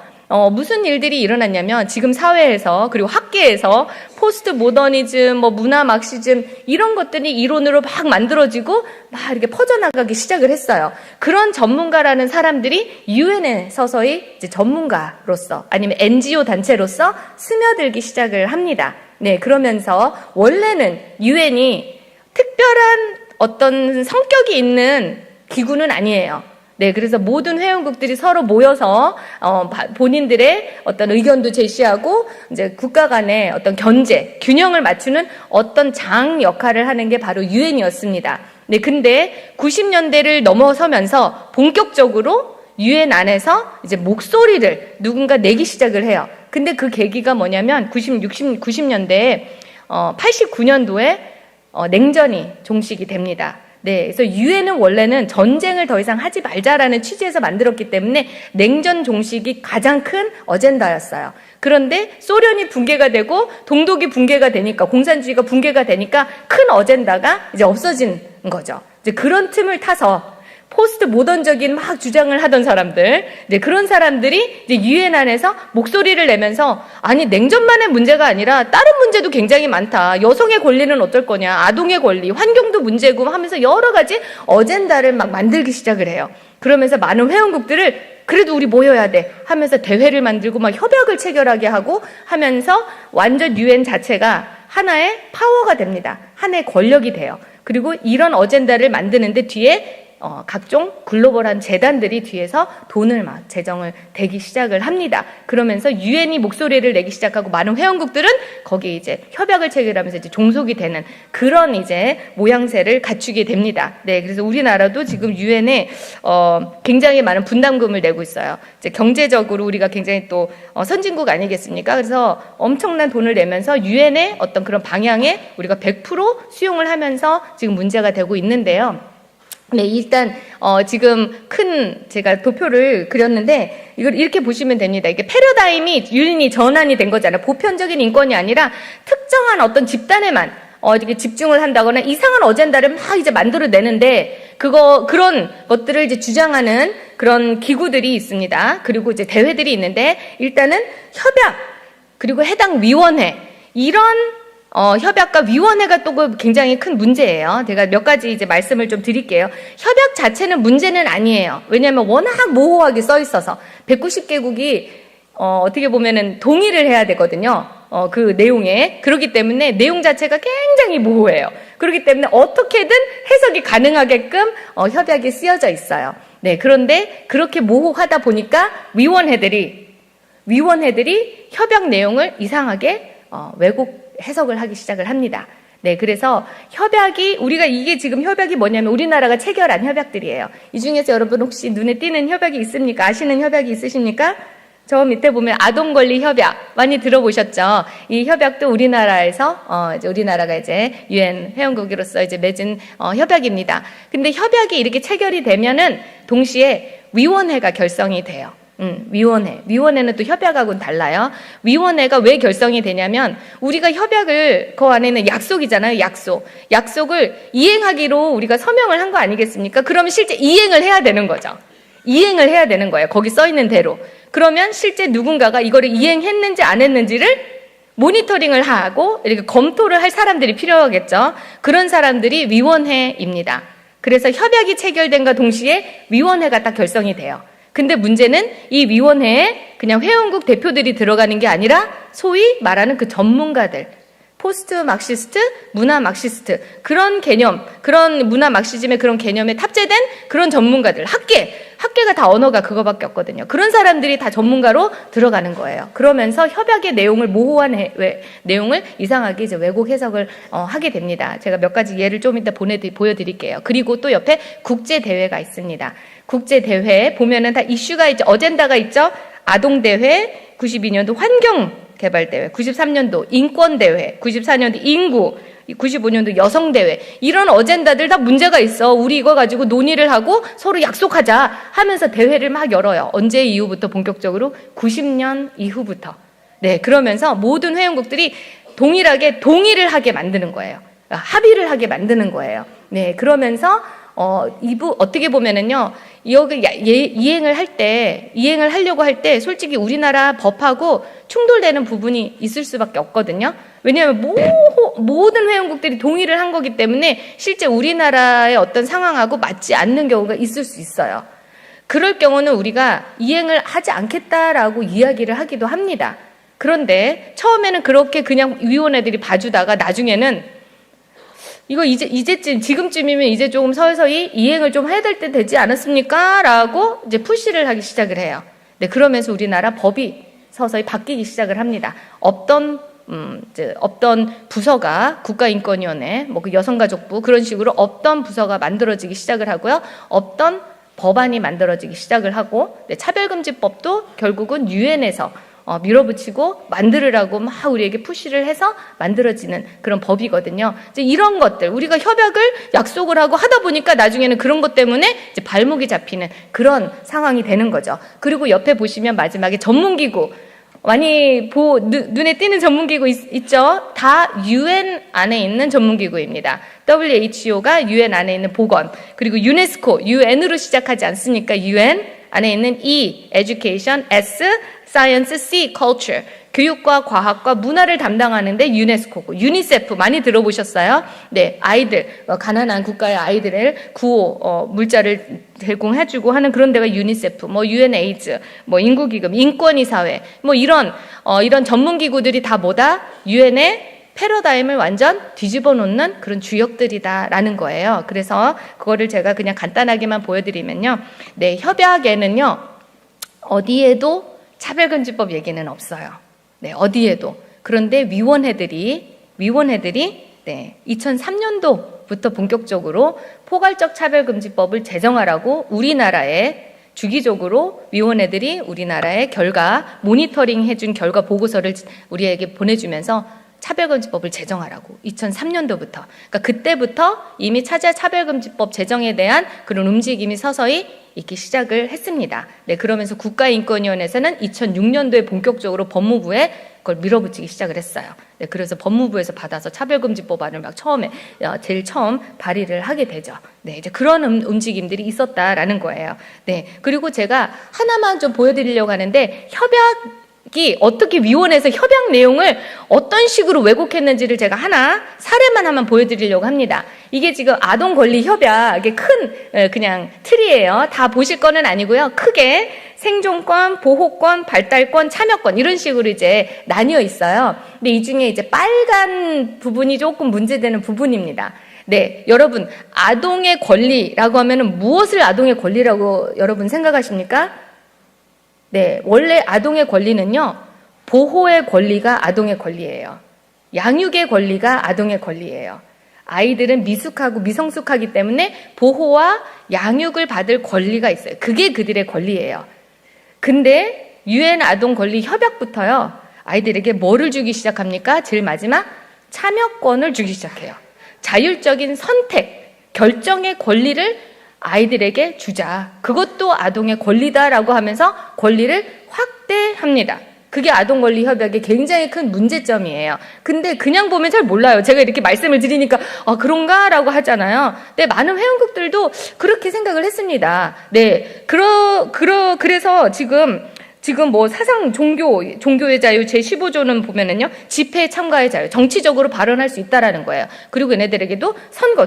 [SPEAKER 1] 무슨 일들이 일어났냐면 지금 사회에서 그리고 학계에서 포스트 모더니즘, 문화 막시즘 이런 것들이 이론으로 막 만들어지고 막 이렇게 퍼져나가기 시작을 했어요. 그런 전문가라는 사람들이 유엔에 서서히 이제 전문가로서 아니면 NGO 단체로서 스며들기 시작을 합니다. 네, 그러면서 원래는 유엔이 특별한 어떤 성격이 있는 기구는 아니에요. 네, 그래서 모든 회원국들이 서로 모여서 본인들의 어떤 의견도 제시하고 이제 국가 간의 어떤 견제, 균형을 맞추는 어떤 장 역할을 하는 게 바로 유엔이었습니다. 네, 근데 90년대를 넘어서면서 본격적으로 유엔 안에서 이제 목소리를 누군가 내기 시작을 해요. 근데 그 계기가 뭐냐면 90년대에 89년도에 냉전이 종식이 됩니다. 네, 그래서 유엔은 원래는 전쟁을 더 이상 하지 말자라는 취지에서 만들었기 때문에 냉전 종식이 가장 큰 어젠다였어요. 그런데 소련이 붕괴가 되고 동독이 붕괴가 되니까, 공산주의가 붕괴가 되니까 큰 어젠다가 이제 없어진 거죠. 이제 그런 틈을 타서 포스트 모던적인 막 주장을 하던 사람들, 이제 그런 사람들이 이제 유엔 안에서 목소리를 내면서 아니 냉전만의 문제가 아니라 다른 문제도 굉장히 많다. 여성의 권리는 어떨 거냐, 아동의 권리, 환경도 문제고 하면서 여러 가지 어젠다를 막 만들기 시작을 해요. 그러면서 많은 회원국들을 그래도 우리 모여야 돼 하면서 대회를 만들고 막 협약을 체결하게 하고 하면서 완전 유엔 자체가 하나의 파워가 됩니다. 하나의 권력이 돼요. 그리고 이런 어젠다를 만드는데 뒤에 각종 글로벌한 재단들이 뒤에서 돈을 막 재정을 대기 시작을 합니다. 그러면서 유엔이 목소리를 내기 시작하고 많은 회원국들은 거기에 이제 협약을 체결하면서 이제 종속이 되는 그런 이제 모양새를 갖추게 됩니다. 네, 그래서 우리나라도 지금 유엔에 굉장히 많은 분담금을 내고 있어요. 이제 경제적으로 우리가 굉장히 또 선진국 아니겠습니까? 그래서 엄청난 돈을 내면서 유엔의 어떤 그런 방향에 우리가 100% 수용을 하면서 지금 문제가 되고 있는데요. 네, 일단 지금 큰 제가 도표를 그렸는데 이걸 이렇게 보시면 됩니다. 이게 패러다임이 유엔이 전환이 된 거잖아요. 보편적인 인권이 아니라 특정한 어떤 집단에만 이렇게 집중을 한다거나 이상한 어젠다를 막 이제 만들어내는데 그런 것들을 이제 주장하는 그런 기구들이 있습니다. 그리고 이제 대회들이 있는데 일단은 협약 그리고 해당 위원회 이런 협약과 위원회가 또 굉장히 큰 문제예요. 제가 몇 가지 이제 말씀을 좀 드릴게요. 협약 자체는 문제는 아니에요. 왜냐하면 워낙 모호하게 써 있어서 190개국이 어떻게 보면은 동의를 해야 되거든요. 그 내용에. 그렇기 때문에 내용 자체가 굉장히 모호해요. 그렇기 때문에 어떻게든 해석이 가능하게끔 협약이 쓰여져 있어요. 네, 그런데 그렇게 모호하다 보니까 위원회들이 협약 내용을 이상하게 왜곡 해석을 하기 시작을 합니다. 네, 그래서 우리가 이게 지금 협약이 뭐냐면 우리나라가 체결한 협약들이에요. 이 중에서 여러분 혹시 눈에 띄는 협약이 있습니까? 아시는 협약이 있으십니까? 저 밑에 보면 아동권리 협약 많이 들어보셨죠? 이 협약도 우리나라에서 이제 우리나라가 이제 유엔 회원국으로서 이제 맺은 협약입니다. 근데 협약이 이렇게 체결이 되면은 동시에 위원회가 결성이 돼요. 위원회는 또 협약하고는 달라요. 위원회가 왜 결성이 되냐면 우리가 협약을 그 안에는 약속이잖아요. 약속을 이행하기로 우리가 서명을 한 거 아니겠습니까? 그러면 실제 이행을 해야 되는 거죠. 이행을 해야 되는 거예요. 거기 써 있는 대로. 그러면 실제 누군가가 이거를 이행했는지 안 했는지를 모니터링을 하고 이렇게 검토를 할 사람들이 필요하겠죠. 그런 사람들이 위원회입니다. 그래서 협약이 체결된과 동시에 위원회가 딱 결성이 돼요. 근데 문제는 이 위원회에 그냥 회원국 대표들이 들어가는 게 아니라 소위 말하는 그 전문가들, 포스트 막시스트, 문화 막시스트 그런 개념, 그런 문화 막시즘의 그런 개념에 탑재된 그런 전문가들, 학계가 다 언어가 그거밖에 없거든요. 그런 사람들이 다 전문가로 들어가는 거예요. 그러면서 협약의 내용을 모호한 내용을 이상하게 이제 왜곡 해석을 하게 됩니다. 제가 몇 가지 예를 좀 이따 보여드릴게요. 그리고 또 옆에 국제 대회가 있습니다. 국제 대회 보면은 다 이슈가 있죠. 어젠다가 있죠. 아동 대회, 92년도 환경 개발 대회, 93년도 인권 대회, 94년도 인구, 95년도 여성 대회 이런 어젠다들 다 문제가 있어. 우리 이거 가지고 논의를 하고 서로 약속하자 하면서 대회를 막 열어요. 언제 이후부터 본격적으로? 90년 이후부터. 네, 그러면서 모든 회원국들이 동의를 하게 만드는 거예요. 합의를 하게 만드는 거예요. 네, 그러면서 어떻게 보면은요, 여기 이행을 하려고 할 때 솔직히 우리나라 법하고 충돌되는 부분이 있을 수밖에 없거든요. 왜냐하면 모든 회원국들이 동의를 한 거기 때문에 실제 우리나라의 어떤 상황하고 맞지 않는 경우가 있을 수 있어요. 그럴 경우는 우리가 이행을 하지 않겠다라고 이야기를 하기도 합니다. 그런데 처음에는 그렇게 그냥 위원회들이 봐주다가 나중에는 이거 지금쯤이면 이제 조금 서서히 이행을 좀 해야 될 때 되지 않았습니까? 라고 이제 푸시를 하기 시작을 해요. 네, 그러면서 우리나라 법이 서서히 바뀌기 시작을 합니다. 없던 부서가 국가인권위원회, 그 여성가족부 그런 식으로 없던 부서가 만들어지기 시작을 하고요. 없던 법안이 만들어지기 시작을 하고, 네, 차별금지법도 결국은 유엔에서 밀어붙이고 만들으라고 막 우리에게 푸시를 해서 만들어지는 그런 법이거든요. 이제 이런 것들 우리가 협약을 약속을 하고 하다 보니까 나중에는 그런 것 때문에 이제 발목이 잡히는 그런 상황이 되는 거죠. 그리고 옆에 보시면 마지막에 전문기구 많이 눈에 띄는 전문기구 있죠? 다 UN 안에 있는 전문기구입니다. WHO가 UN 안에 있는 보건, 그리고 유네스코, UN으로 시작하지 않습니까? UN 안에 있는 E, Education, S, Science, C, Culture, 교육과 과학과 문화를 담당하는데 유네스코고, 유니세프 많이 들어보셨어요? 네, 아이들, 가난한 국가의 아이들을 구호, 물자를 제공해주고 하는 그런 데가 유니세프, UNAIDS, 인구기금, 인권이사회, 이런 전문기구들이 다 뭐다? UN의 패러다임을 완전 뒤집어 놓는 그런 주역들이다라는 거예요. 그래서 그거를 제가 그냥 간단하게만 보여드리면요. 네, 협약에는요, 어디에도 차별금지법 얘기는 없어요. 네, 어디에도. 그런데 위원회들이 2003년도부터 본격적으로 포괄적 차별금지법을 제정하라고 우리나라에 주기적으로 위원회들이 우리나라의 결과, 모니터링 해준 결과 보고서를 우리에게 보내주면서 차별금지법을 제정하라고 2003년도부터. 그러니까 그때부터 이미 차별금지법 제정에 대한 그런 움직임이 서서히 있기 시작을 했습니다. 네, 그러면서 국가인권위원회에서는 2006년도에 본격적으로 법무부에 그걸 밀어붙이기 시작을 했어요. 네, 그래서 법무부에서 받아서 차별금지법안을 제일 처음 발의를 하게 되죠. 네, 이제 그런 움직임들이 있었다라는 거예요. 네, 그리고 제가 하나만 좀 보여드리려고 하는데 어떻게 위원회에서 협약 내용을 어떤 식으로 왜곡했는지를 제가 사례만 한번 보여드리려고 합니다. 이게 지금 아동 권리 협약, 이게 큰 그냥 틀이에요. 다 보실 거는 아니고요. 크게 생존권, 보호권, 발달권, 참여권 이런 식으로 이제 나뉘어 있어요. 근데 이 중에 이제 빨간 부분이 조금 문제되는 부분입니다. 네, 여러분, 아동의 권리라고 하면은 무엇을 아동의 권리라고 여러분 생각하십니까? 네, 원래 아동의 권리는요, 보호의 권리가 아동의 권리예요. 양육의 권리가 아동의 권리예요. 아이들은 미숙하고 미성숙하기 때문에 보호와 양육을 받을 권리가 있어요. 그게 그들의 권리예요. 근데 UN 아동 권리 협약부터요, 아이들에게 뭐를 주기 시작합니까? 제일 마지막 참여권을 주기 시작해요. 자율적인 선택, 결정의 권리를 아이들에게 주자. 그것도 아동의 권리다라고 하면서 권리를 확대합니다. 그게 아동 권리 협약의 굉장히 큰 문제점이에요. 근데 그냥 보면 잘 몰라요. 제가 이렇게 말씀을 드리니까 그런가라고 하잖아요. 근데 많은 회원국들도 그렇게 생각을 했습니다. 네, 그래서 지금 사상 종교의 자유 제15조는 보면은요, 집회에 참가의 자유, 정치적으로 발언할 수 있다라는 거예요. 그리고 얘네들에게도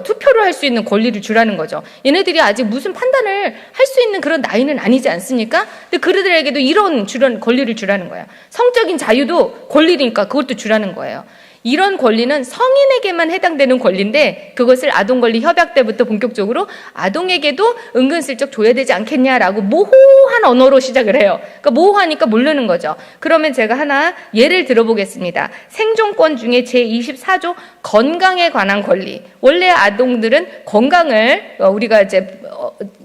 [SPEAKER 1] 투표를 할 수 있는 권리를 주라는 거죠. 얘네들이 아직 무슨 판단을 할 수 있는 그런 나이는 아니지 않습니까? 근데 그들에게도 이런 권리를 주라는 거예요. 성적인 자유도 권리니까 그것도 주라는 거예요. 이런 권리는 성인에게만 해당되는 권리인데 그것을 아동권리 협약 때부터 본격적으로 아동에게도 은근슬쩍 줘야 되지 않겠냐라고 모호한 언어로 시작을 해요. 그러니까 모호하니까 모르는 거죠. 그러면 제가 하나 예를 들어보겠습니다. 생존권 중에 제24조 건강에 관한 권리. 원래 아동들은 건강을 우리가 이제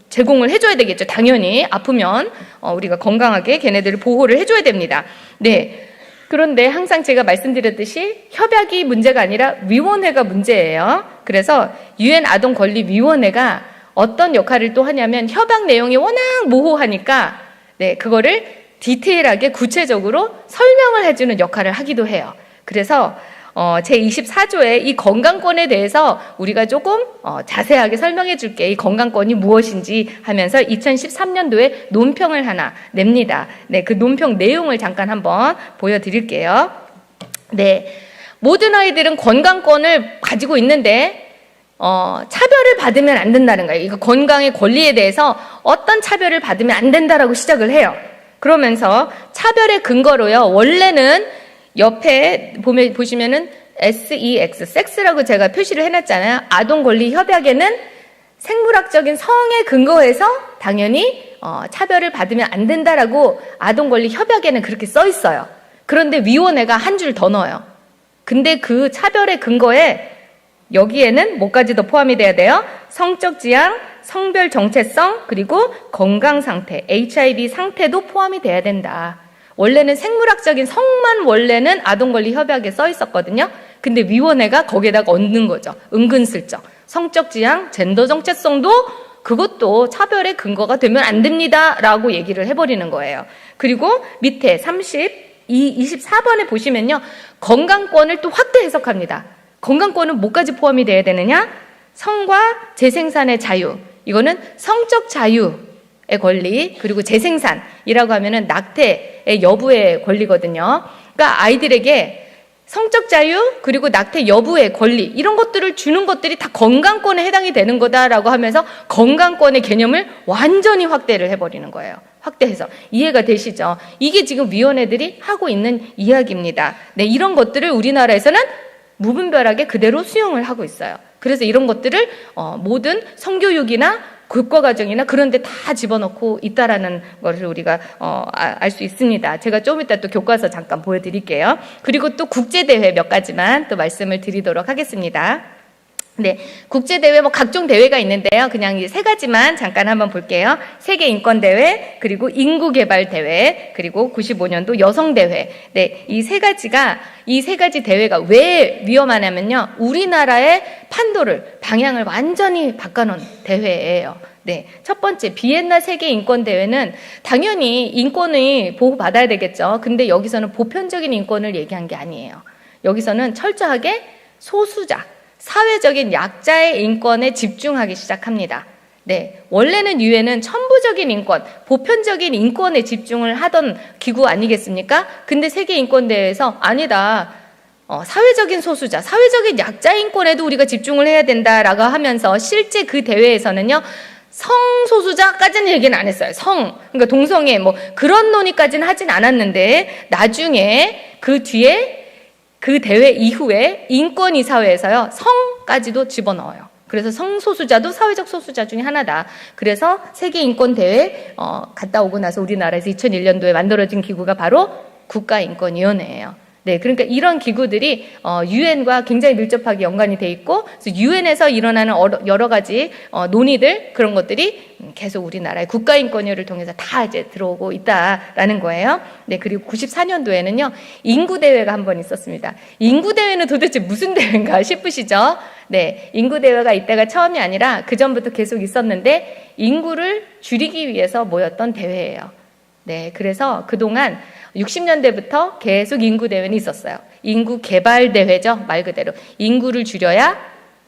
[SPEAKER 1] 제공을 해줘야 되겠죠. 당연히 아프면 우리가 건강하게 걔네들을 보호를 해줘야 됩니다. 네. 그런데 항상 제가 말씀드렸듯이 협약이 문제가 아니라 위원회가 문제예요. 그래서 UN 아동권리위원회가 어떤 역할을 또 하냐면 협약 내용이 워낙 모호하니까 그거를 디테일하게 구체적으로 설명을 해주는 역할을 하기도 해요. 그래서 제24조의 이 건강권에 대해서 우리가 조금 자세하게 설명해 줄게. 이 건강권이 무엇인지 하면서 2013년도에 논평을 하나 냅니다. 네, 그 논평 내용을 잠깐 한번 보여드릴게요. 네, 모든 아이들은 건강권을 가지고 있는데 차별을 받으면 안 된다는 거예요. 이거 건강의 권리에 대해서 어떤 차별을 받으면 안 된다라고 시작을 해요. 그러면서 차별의 근거로요, 원래는 옆에 보시면은 SEX, 섹스라고 제가 표시를 해놨잖아요. 아동권리 협약에는 생물학적인 성에 근거해서 당연히 차별을 받으면 안 된다라고 아동권리 협약에는 그렇게 써 있어요. 그런데 위원회가 한 줄 더 넣어요. 근데 그 차별의 근거에 여기에는 뭐까지 더 포함이 돼야 돼요? 성적 지향, 성별 정체성, 그리고 건강 상태, HIV 상태도 포함이 돼야 된다. 원래는 생물학적인 성만 원래는 아동권리 협약에 써 있었거든요. 근데 위원회가 거기에다가 얹는 거죠. 은근슬쩍. 성적 지향, 젠더 정체성도 그것도 차별의 근거가 되면 안 됩니다. 라고 얘기를 해버리는 거예요. 그리고 밑에 이 24번에 보시면요. 건강권을 또 확대 해석합니다. 건강권은 뭐까지 포함이 돼야 되느냐? 성과 재생산의 자유. 이거는 성적 자유의 권리, 그리고 재생산이라고 하면은 낙태의 여부의 권리거든요. 그러니까 아이들에게 성적 자유, 그리고 낙태 여부의 권리, 이런 것들을 주는 것들이 다 건강권에 해당이 되는 거다라고 하면서 건강권의 개념을 완전히 확대를 해버리는 거예요. 확대해서. 이해가 되시죠? 이게 지금 위원회들이 하고 있는 이야기입니다. 네, 이런 것들을 우리나라에서는 무분별하게 그대로 수용을 하고 있어요. 그래서 이런 것들을 모든 성교육이나 교과과정이나 그런 데 다 집어넣고 있다라는 것을 우리가 알 수 있습니다. 제가 좀 이따 또 교과서 잠깐 보여드릴게요. 그리고 또 국제대회 몇 가지만 또 말씀을 드리도록 하겠습니다. 네, 국제대회 뭐 각종 대회가 있는데요. 그냥 이 세 가지만 잠깐 한번 볼게요. 세계인권대회, 그리고 인구개발대회, 그리고 95년도 여성대회. 네, 이 세 가지 대회가 왜 위험하냐면요. 우리나라의 판도를, 방향을 완전히 바꿔놓은 대회예요. 네, 첫 번째 비엔나 세계인권대회는 당연히 인권을 보호받아야 되겠죠. 근데 여기서는 보편적인 인권을 얘기한 게 아니에요. 여기서는 철저하게 소수자, 사회적인 약자의 인권에 집중하기 시작합니다. 네, 원래는 유엔은 천부적인 인권, 보편적인 인권에 집중을 하던 기구 아니겠습니까? 근데 세계인권대회에서 아니다. 사회적인 소수자, 사회적인 약자 인권에도 우리가 집중을 해야 된다라고 하면서 실제 그 대회에서는요. 성소수자까지는 얘기는 안 했어요. 그러니까 동성애 뭐 그런 논의까지는 하진 않았는데 나중에 그 뒤에 그 대회 이후에 인권이사회에서요. 성까지도 집어넣어요. 그래서 성소수자도 사회적 소수자 중에 하나다. 그래서 세계인권대회 갔다 오고 나서 우리나라에서 2001년도에 만들어진 기구가 바로 국가인권위원회예요. 네, 그러니까 이런 기구들이 유엔과 굉장히 밀접하게 연관이 돼 있고, 그래서 유엔에서 일어나는 여러 가지 논의들 그런 것들이 계속 우리나라의 국가인권위를 통해서 다 이제 들어오고 있다라는 거예요. 네, 그리고 94년도에는요 인구 대회가 한 번 있었습니다. 인구 대회는 도대체 무슨 대회인가 싶으시죠? 네, 인구 대회가 이때가 처음이 아니라 그 전부터 계속 있었는데 인구를 줄이기 위해서 모였던 대회예요. 네, 그래서 그동안 60년대부터 계속 인구대회는 있었어요. 인구개발대회죠. 말 그대로. 인구를 줄여야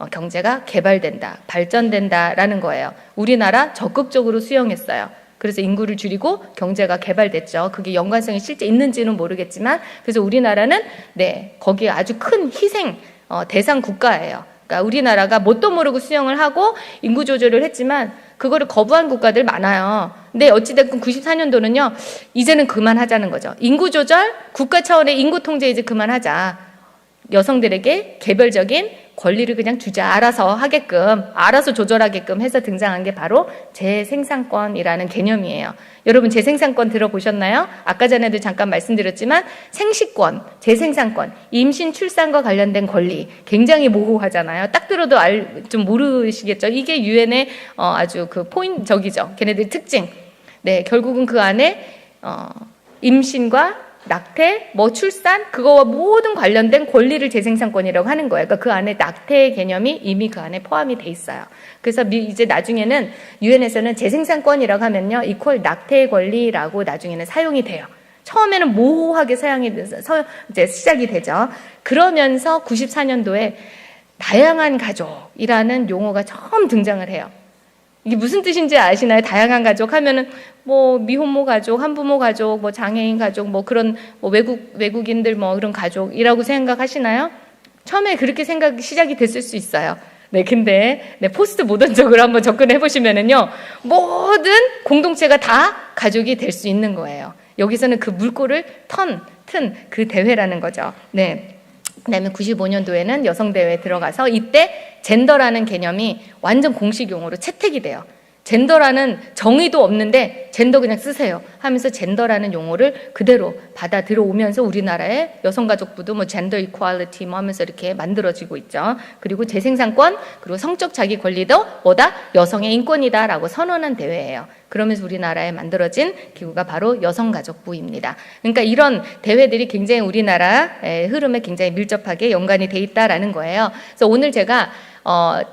[SPEAKER 1] 경제가 개발된다, 발전된다라는 거예요. 우리나라 적극적으로 수용했어요. 그래서 인구를 줄이고 경제가 개발됐죠. 그게 연관성이 실제 있는지는 모르겠지만, 그래서 우리나라는 네, 거기에 아주 큰 희생 대상 국가예요. 그러니까 우리나라가 뭣도 모르고 수용을 하고 인구 조절을 했지만 그거를 거부한 국가들 많아요. 근데 어찌됐건 94년도는요, 이제는 그만하자는 거죠. 인구 조절, 국가 차원의 인구 통제 이제 그만하자. 여성들에게 개별적인 권리를 그냥 주자. 알아서 하게끔, 알아서 조절하게끔 해서 등장한 게 바로 재생산권이라는 개념이에요. 여러분 재생산권 들어보셨나요? 아까 전에도 잠깐 말씀드렸지만 생식권, 재생산권, 임신, 출산과 관련된 권리 굉장히 모호하잖아요. 딱 들어도 좀 모르시겠죠? 이게 유엔의 아주 그 포인트적이죠. 걔네들 특징. 네, 결국은 그 안에 임신과 낙태, 출산, 그거와 모든 관련된 권리를 재생산권이라고 하는 거예요. 그러니까 그 안에 낙태의 개념이 이미 그 안에 포함이 돼 있어요. 그래서 이제 나중에는 유엔에서는 재생산권이라고 하면요, 이퀄 낙태의 권리라고 나중에는 사용이 돼요. 처음에는 모호하게 이제 시작이 되죠. 그러면서 94년도에 다양한 가족이라는 용어가 처음 등장을 해요. 이게 무슨 뜻인지 아시나요? 다양한 가족 하면은 미혼모 가족, 한부모 가족, 장애인 가족, 그런 외국인들 그런 가족이라고 생각하시나요? 처음에 그렇게 생각이 시작이 됐을 수 있어요. 네, 근데 포스트 모던적으로 한번 접근해 보시면은요, 모든 공동체가 다 가족이 될 수 있는 거예요. 여기서는 그 물꼬를 튼 그 대회라는 거죠. 네. 그다음에 95년도에는 여성대회에 들어가서 이때 젠더라는 개념이 완전 공식 용어로 채택이 돼요. 젠더라는 정의도 없는데 젠더 그냥 쓰세요 하면서 젠더라는 용어를 그대로 받아 들어오면서 우리나라의 여성가족부도 젠더 이퀄리티 하면서 이렇게 만들어지고 있죠. 그리고 재생산권, 그리고 성적 자기 권리도 여성의 인권이다라고 선언한 대회예요. 그러면서 우리나라에 만들어진 기구가 바로 여성가족부입니다. 그러니까 이런 대회들이 굉장히 우리나라의 흐름에 굉장히 밀접하게 연관이 돼 있다라는 거예요. 그래서 오늘 제가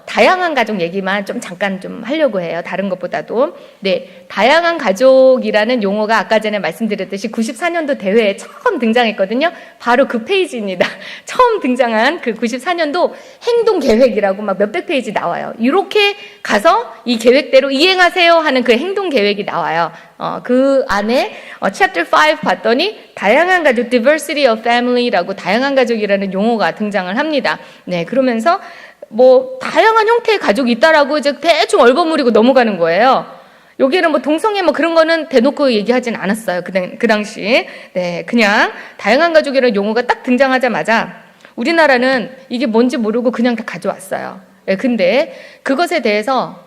[SPEAKER 1] 다양한 가족 얘기만 좀 잠깐 좀 하려고 해요. 다른 것보다도. 네, 다양한 가족이라는 용어가 아까 전에 말씀드렸듯이 94년도 대회에 처음 등장했거든요. 바로 그 페이지입니다. 처음 등장한 그 94년도 행동 계획이라고 막 몇백 페이지 나와요. 이렇게 가서 이 계획대로 이행하세요 하는 그 행동 계획이 나와요. 그 안에 chapter 5 봤더니 다양한 가족, diversity of family라고 다양한 가족이라는 용어가 등장을 합니다. 네, 그러면서 뭐 다양한 형태의 가족이 있다라고 이제 대충 얼버무리고 넘어가는 거예요. 여기는 뭐 동성애 뭐 그런 거는 대놓고 얘기하진 않았어요. 그 당시. 네, 그냥 다양한 가족이라는 용어가 딱 등장하자마자 우리나라는 이게 뭔지 모르고 그냥 다 가져왔어요. 네, 근데 그것에 대해서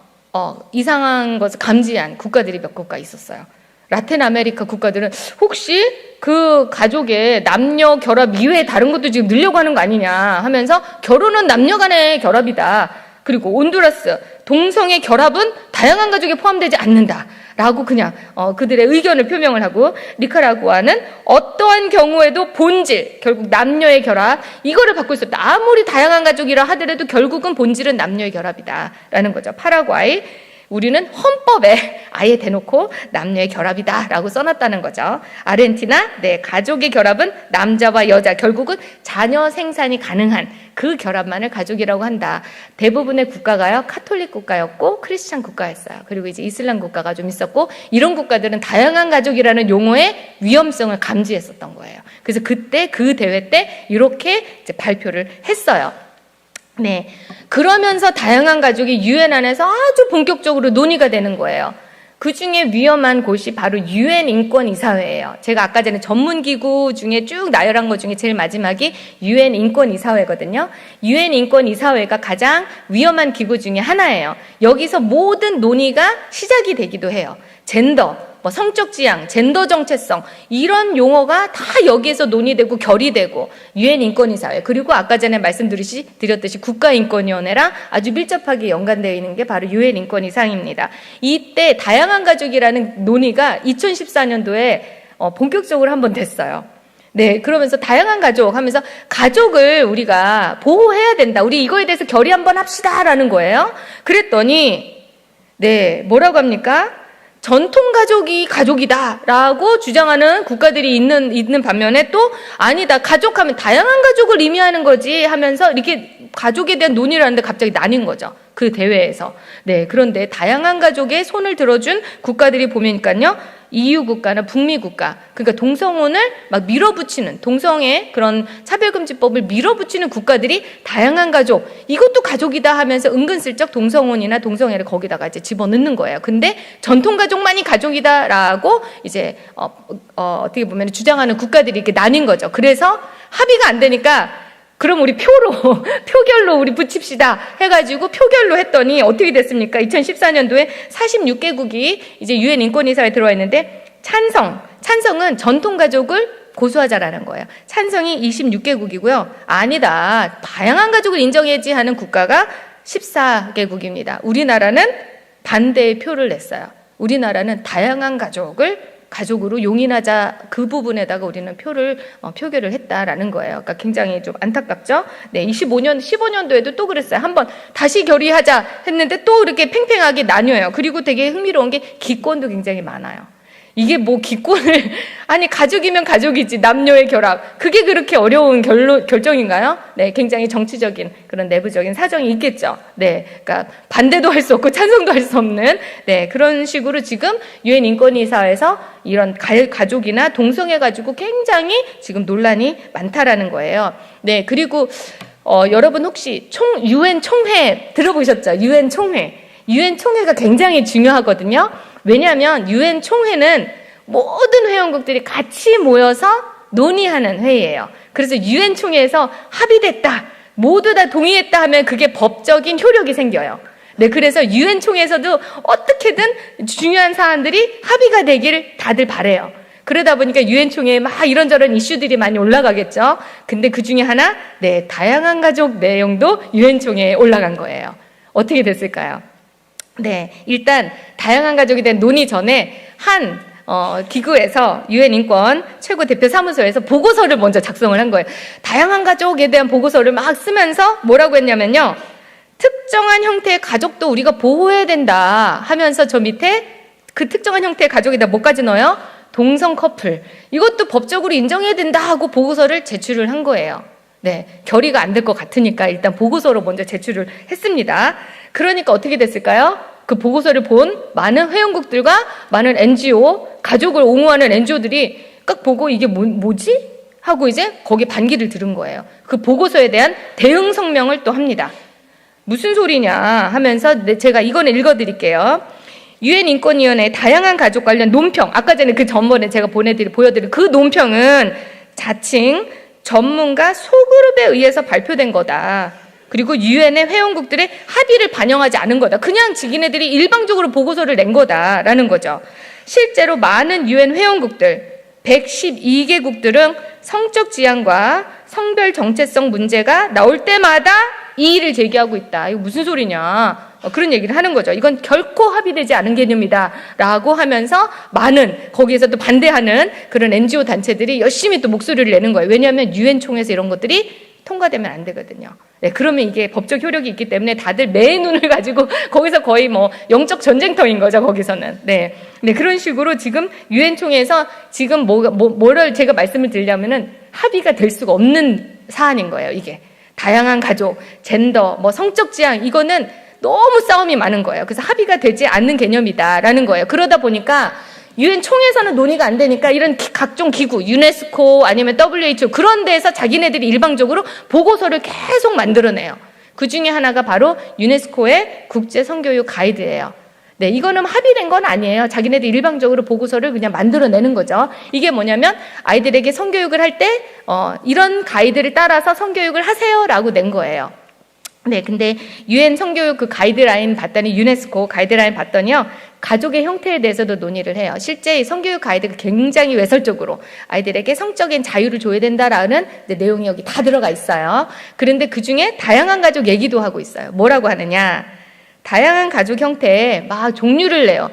[SPEAKER 1] 이상한 것을 감지한 국가들이 몇 국가 있었어요. 라틴 아메리카 국가들은 혹시 그 가족의 남녀 결합 이외에 다른 것도 지금 늘려고 하는 거 아니냐 하면서 결혼은 남녀 간의 결합이다. 그리고 온두라스 동성애 결합은 다양한 가족에 포함되지 않는다. 라고 그냥 그들의 의견을 표명을 하고 니카라구아는 어떠한 경우에도 본질, 결국 남녀의 결합 이거를 받고 있었다. 아무리 다양한 가족이라 하더라도 결국은 본질은 남녀의 결합이다. 라는 거죠. 파라과이 우리는 헌법에 아예 대놓고 남녀의 결합이다라고 써놨다는 거죠. 아르헨티나, 네, 가족의 결합은 남자와 여자, 결국은 자녀 생산이 가능한 그 결합만을 가족이라고 한다. 대부분의 국가가요, 카톨릭 국가였고 크리스찬 국가였어요. 그리고 이제 이슬람 국가가 좀 있었고 이런 국가들은 다양한 가족이라는 용어의 위험성을 감지했었던 거예요. 그래서 그때 그 대회 때 이렇게 이제 발표를 했어요. 네. 그러면서 다양한 가족이 유엔 안에서 아주 본격적으로 논의가 되는 거예요. 그 중에 위험한 곳이 바로 유엔 인권이사회예요. 제가 아까 전에 전문기구 중에 쭉 나열한 것 중에 제일 마지막이 유엔 인권이사회거든요. 유엔 인권이사회가 가장 위험한 기구 중에 하나예요. 여기서 모든 논의가 시작이 되기도 해요. 젠더, 뭐 성적 지향, 젠더 정체성 이런 용어가 다 여기에서 논의되고 결의되고 유엔 인권이사회 그리고 아까 전에 말씀드렸듯이 국가인권위원회랑 아주 밀접하게 연관되어 있는 게 바로 유엔 인권이사회입니다. 이때 다양한 가족이라는 논의가 2014년도에 본격적으로 한번 됐어요. 네, 그러면서 다양한 가족 하면서 가족을 우리가 보호해야 된다. 우리 이거에 대해서 결의 한번 합시다라는 거예요. 그랬더니 네, 뭐라고 합니까? 전통 가족이 가족이다라고 주장하는 국가들이 있는 반면에 또 아니다. 가족하면 다양한 가족을 의미하는 거지 하면서 이렇게 가족에 대한 논의를 하는데 갑자기 나뉜 거죠. 그 대회에서. 네, 그런데 다양한 가족의 손을 들어준 국가들이 보면요. EU 국가나 북미 국가, 그러니까 동성혼을 막 밀어붙이는 동성애 그런 차별금지법을 밀어붙이는 국가들이 다양한 가족, 이것도 가족이다 하면서 은근슬쩍 동성혼이나 동성애를 거기다가 이제 집어넣는 거예요. 근데 전통 가족만이 가족이다라고 이제 어떻게 보면 주장하는 국가들이 이렇게 나뉜 거죠. 그래서 합의가 안 되니까 그럼 우리 표결로 우리 붙입시다 해가지고 표결로 했더니 어떻게 됐습니까? 2014년도에 46개국이 이제 유엔 인권이사회에 들어와 있는데 찬성은 전통가족을 고수하자라는 거예요. 찬성이 26개국이고요. 아니다. 다양한 가족을 인정해야지 하는 국가가 14개국입니다. 우리나라는 반대의 표를 냈어요. 우리나라는 다양한 가족으로 용인하자 그 부분에다가 우리는 표결을 했다라는 거예요. 그러니까 굉장히 좀 안타깝죠? 네, 15년도에도 또 그랬어요. 한번 다시 결의하자 했는데 또 이렇게 팽팽하게 나뉘어요. 그리고 되게 흥미로운 게 기권도 굉장히 많아요. 이게 뭐 기권을 아니 가족이면 가족이지 남녀의 결합 그게 그렇게 어려운 결정인가요? 네, 굉장히 정치적인 그런 내부적인 사정이 있겠죠. 네, 그러니까 반대도 할 수 없고 찬성도 할 수 없는 네 그런 식으로 지금 유엔 인권이사회에서 이런 가족이나 동성애 가지고 굉장히 지금 논란이 많다라는 거예요. 네, 그리고 여러분 혹시 유엔 총회 들어보셨죠? 유엔 총회가 굉장히 중요하거든요. 왜냐하면 유엔 총회는 모든 회원국들이 같이 모여서 논의하는 회의예요. 그래서 유엔 총회에서 합의됐다, 모두 다 동의했다 하면 그게 법적인 효력이 생겨요. 네, 그래서 유엔 총회에서도 어떻게든 중요한 사안들이 합의가 되기를 다들 바래요. 그러다 보니까 유엔 총회에 막 이런저런 이슈들이 많이 올라가겠죠. 근데 그 중에 하나, 네, 다양한 가족 내용도 유엔 총회에 올라간 거예요. 어떻게 됐을까요? 네, 일단 다양한 가족에 대한 논의 전에 한 기구에서 유엔 인권 최고 대표 사무소에서 보고서를 먼저 작성을 한 거예요. 다양한 가족에 대한 보고서를 막 쓰면서 뭐라고 했냐면요. 특정한 형태의 가족도 우리가 보호해야 된다 하면서 저 밑에 그 특정한 형태의 가족에다 뭐까지 넣어요? 동성 커플. 이것도 법적으로 인정해야 된다 하고 보고서를 제출을 한 거예요. 네, 결의가 안 될 것 같으니까 일단 보고서로 먼저 제출을 했습니다. 그러니까 어떻게 됐을까요? 그 보고서를 본 많은 회원국들과 많은 NGO, 가족을 옹호하는 NGO들이 딱 보고 이게 뭐지? 하고 이제 거기에 반기를 들은 거예요. 그 보고서에 대한 대응 성명을 또 합니다. 무슨 소리냐 하면서 제가 이거는 읽어드릴게요. 유엔 인권위원회 다양한 가족 관련 논평, 아까 전에 그 전번에 제가 보여드린 그 논평은 자칭 전문가 소그룹에 의해서 발표된 거다. 그리고 유엔의 회원국들의 합의를 반영하지 않은 거다. 그냥 지기네들이 일방적으로 보고서를 낸 거다라는 거죠. 실제로 많은 유엔 회원국들 112개국들은 성적 지향과 성별 정체성 문제가 나올 때마다 이의를 제기하고 있다. 이거 무슨 소리냐? 그런 얘기를 하는 거죠. 이건 결코 합의되지 않은 개념이다 라고 하면서 많은 거기에서 또 반대하는 그런 NGO 단체들이 열심히 또 목소리를 내는 거예요. 왜냐하면 유엔 총회에서 이런 것들이 통과되면 안 되거든요. 네, 그러면 이게 법적 효력이 있기 때문에 다들 매의 눈을 가지고 거기서 거의 뭐 영적 전쟁터인 거죠, 거기서는. 네, 그런 식으로 지금 유엔 총회에서 지금 뭐를 제가 말씀을 드리려면은 합의가 될 수가 없는 사안인 거예요, 이게. 다양한 가족, 젠더, 뭐 성적 지향, 이거는 너무 싸움이 많은 거예요. 그래서 합의가 되지 않는 개념이다라는 거예요. 그러다 보니까 유엔 총회에서는 논의가 안 되니까 이런 각종 기구, 유네스코 아니면 WHO 그런 데에서 자기네들이 일방적으로 보고서를 계속 만들어내요. 그 중에 하나가 바로 유네스코의 국제 성교육 가이드예요. 네, 이거는 합의된 건 아니에요. 자기네들 일방적으로 보고서를 그냥 만들어내는 거죠. 이게 뭐냐면 아이들에게 성교육을 할 때 이런 가이드를 따라서 성교육을 하세요라고 낸 거예요. 네, 근데 유엔 성교육 그 가이드라인 봤더니 유네스코 가이드라인 봤더니요. 가족의 형태에 대해서도 논의를 해요. 실제 성교육 가이드가 굉장히 외설적으로 아이들에게 성적인 자유를 줘야 된다라는 내용이 여기 다 들어가 있어요. 그런데 그중에 다양한 가족 얘기도 하고 있어요. 뭐라고 하느냐? 다양한 가족 형태에 막 종류를 내요.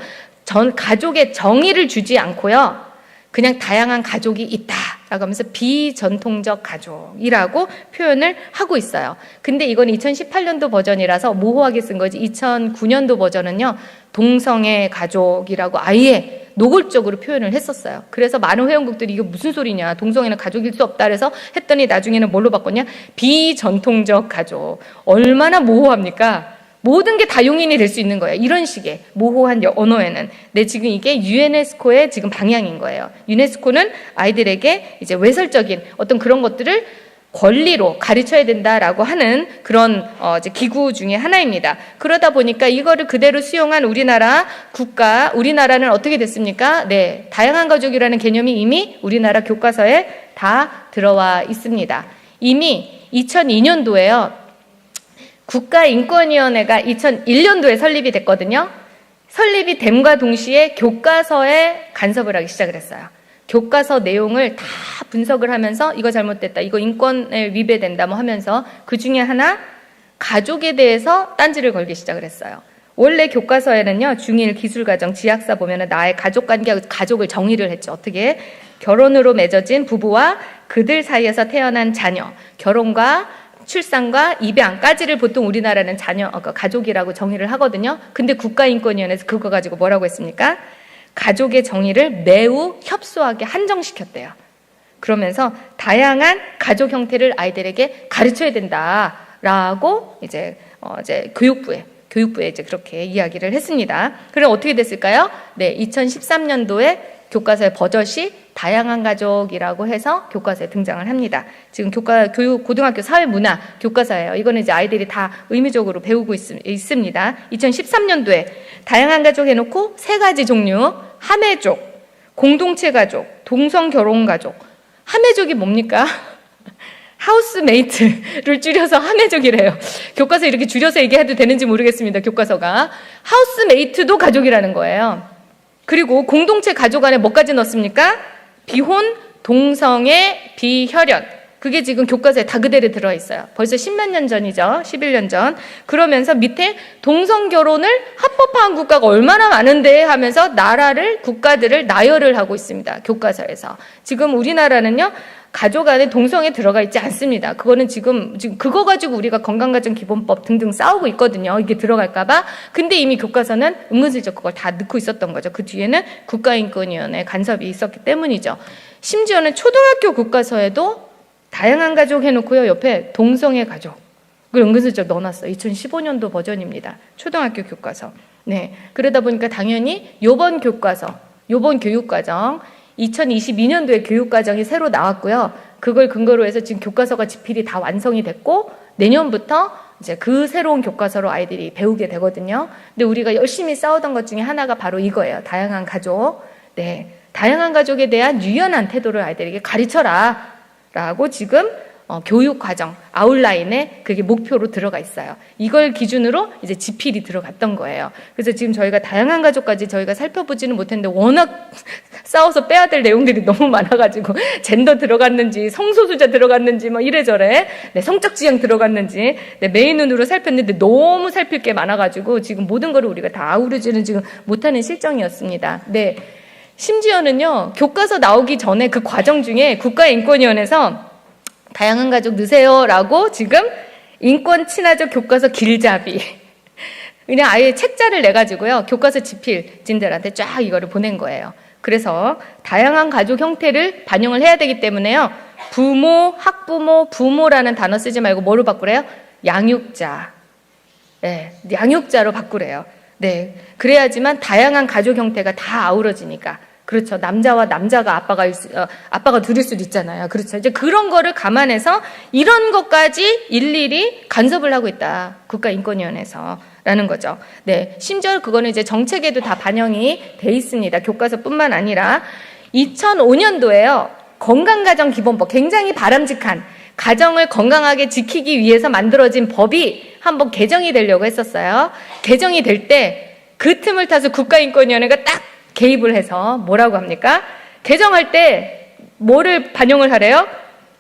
[SPEAKER 1] 가족의 정의를 주지 않고요. 그냥 다양한 가족이 있다라고 하면서 비전통적 가족이라고 표현을 하고 있어요. 근데 이건 2018년도 버전이라서 모호하게 쓴 거지 2009년도 버전은요. 동성애 가족이라고 아예 노골적으로 표현을 했었어요. 그래서 많은 회원국들이 이게 무슨 소리냐, 동성애는 가족일 수 없다 그래서 했더니 나중에는 뭘로 바꿨냐, 비전통적 가족. 얼마나 모호합니까? 모든 게 다 용인이 될 수 있는 거예요. 이런 식의 모호한 언어에는. 네, 지금 이게 유네스코의 지금 방향인 거예요. 유네스코는 아이들에게 이제 외설적인 어떤 그런 것들을 권리로 가르쳐야 된다라고 하는 그런 이제 기구 중에 하나입니다. 그러다 보니까 이거를 그대로 수용한 우리나라 국가, 우리나라는 어떻게 됐습니까? 네, 다양한 가족이라는 개념이 이미 우리나라 교과서에 다 들어와 있습니다. 이미 2002년도에요. 국가인권위원회가 2001년도에 설립이 됐거든요. 설립이 됨과 동시에 교과서에 간섭을 하기 시작을 했어요. 교과서 내용을 다 분석을 하면서 이거 잘못됐다, 이거 인권에 위배된다 뭐 하면서 그 중에 하나 가족에 대해서 딴지를 걸기 시작을 했어요. 원래 교과서에는요, 중1 기술과정 지학사 보면은 나의 가족관계하고 가족을 정의를 했죠. 어떻게? 결혼으로 맺어진 부부와 그들 사이에서 태어난 자녀, 결혼과 출산과 입양까지를 보통 우리나라는 가족이라고 정의를 하거든요. 근데 국가인권위원회에서 그거 가지고 뭐라고 했습니까? 가족의 정의를 매우 협소하게 한정시켰대요. 그러면서 다양한 가족 형태를 아이들에게 가르쳐야 된다라고 이제 교육부에 이제 그렇게 이야기를 했습니다. 그럼 어떻게 됐을까요? 네, 2013년도에 교과서의 버젓이 다양한 가족이라고 해서 교과서에 등장을 합니다. 지금 고등학교 사회문화 교과서예요. 이거는 이제 아이들이 다 의무적으로 배우고 있습니다. 2013년도에 다양한 가족 해놓고 3가지 종류, 함해족, 공동체 가족, 동성 결혼 가족. 함해족이 뭡니까? 하우스메이트를 줄여서 함해족이래요. 교과서 이렇게 줄여서 얘기해도 되는지 모르겠습니다. 교과서가. 하우스메이트도 가족이라는 거예요. 그리고 공동체 가족 안에 뭐까지 넣습니까? 비혼, 동성애, 비혈연. 그게 지금 교과서에 다 그대로 들어 있어요. 벌써 10몇 년 전이죠. 11년 전. 그러면서 밑에 동성 결혼을 합법화한 국가가 얼마나 많은데 하면서 나라를, 국가들을 나열을 하고 있습니다. 교과서에서. 지금 우리나라는요, 가족 안에 동성애 들어가 있지 않습니다. 그거는 지금 그거 가지고 우리가 건강가정기본법 등등 싸우고 있거든요. 이게 들어갈까봐. 근데 이미 교과서는 은근슬쩍 그걸 다 넣고 있었던 거죠. 그 뒤에는 국가인권위원회 간섭이 있었기 때문이죠. 심지어는 초등학교 교과서에도 다양한 가족 해놓고요. 옆에 동성애 가족. 그걸 은근슬쩍 넣어놨어요. 2015년도 버전입니다. 초등학교 교과서. 네. 그러다 보니까 당연히 요번 교과서, 요번 교육과정, 2022년도에 교육과정이 새로 나왔고요. 그걸 근거로 해서 지금 교과서가 지필이 다 완성이 됐고, 내년부터 이제 그 새로운 교과서로 아이들이 배우게 되거든요. 근데 우리가 열심히 싸우던 것 중에 하나가 바로 이거예요. 다양한 가족. 네. 다양한 가족에 대한 유연한 태도를 아이들에게 가르쳐라. 라고 지금 교육 과정 아웃라인에 그게 목표로 들어가 있어요. 이걸 기준으로 이제 지필이 들어갔던 거예요. 그래서 지금 저희가 다양한 가족까지 저희가 살펴보지는 못했는데 워낙 싸워서 빼야 될 내용들이 너무 많아가지고 젠더 들어갔는지 성소수자 들어갔는지 뭐 이래저래 네, 성적 지향 들어갔는지 네, 메인눈으로 살폈는데 너무 살필 게 많아가지고 지금 모든 거를 우리가 다 아우르지는 지금 못하는 실정이었습니다. 네. 심지어는요, 교과서 나오기 전에 그 과정 중에 국가인권위원회에서 다양한 가족 넣으세요라고 지금 인권 친화적 교과서 길잡이 그냥 아예 책자를 내가지고요, 교과서 지필진들한테 쫙 이거를 보낸 거예요. 그래서 다양한 가족 형태를 반영을 해야 되기 때문에요, 부모, 학부모, 부모라는 단어 쓰지 말고 뭐로 바꾸래요? 양육자. 네, 양육자로 바꾸래요. 네, 그래야지만 다양한 가족 형태가 다 아우러지니까. 그렇죠. 남자와 남자가 아빠가 둘일 수도 있잖아요. 그렇죠. 이제 그런 거를 감안해서 이런 것까지 일일이 간섭을 하고 있다. 국가인권위원회에서라는 거죠. 네. 심지어 그거는 이제 정책에도 다 반영이 돼 있습니다. 교과서뿐만 아니라 2005년도에요. 건강가정기본법, 굉장히 바람직한 가정을 건강하게 지키기 위해서 만들어진 법이 한번 개정이 되려고 했었어요. 개정이 될 때 그 틈을 타서 국가인권위원회가 딱 개입을 해서 뭐라고 합니까? 개정할 때 뭐를 반영을 하래요?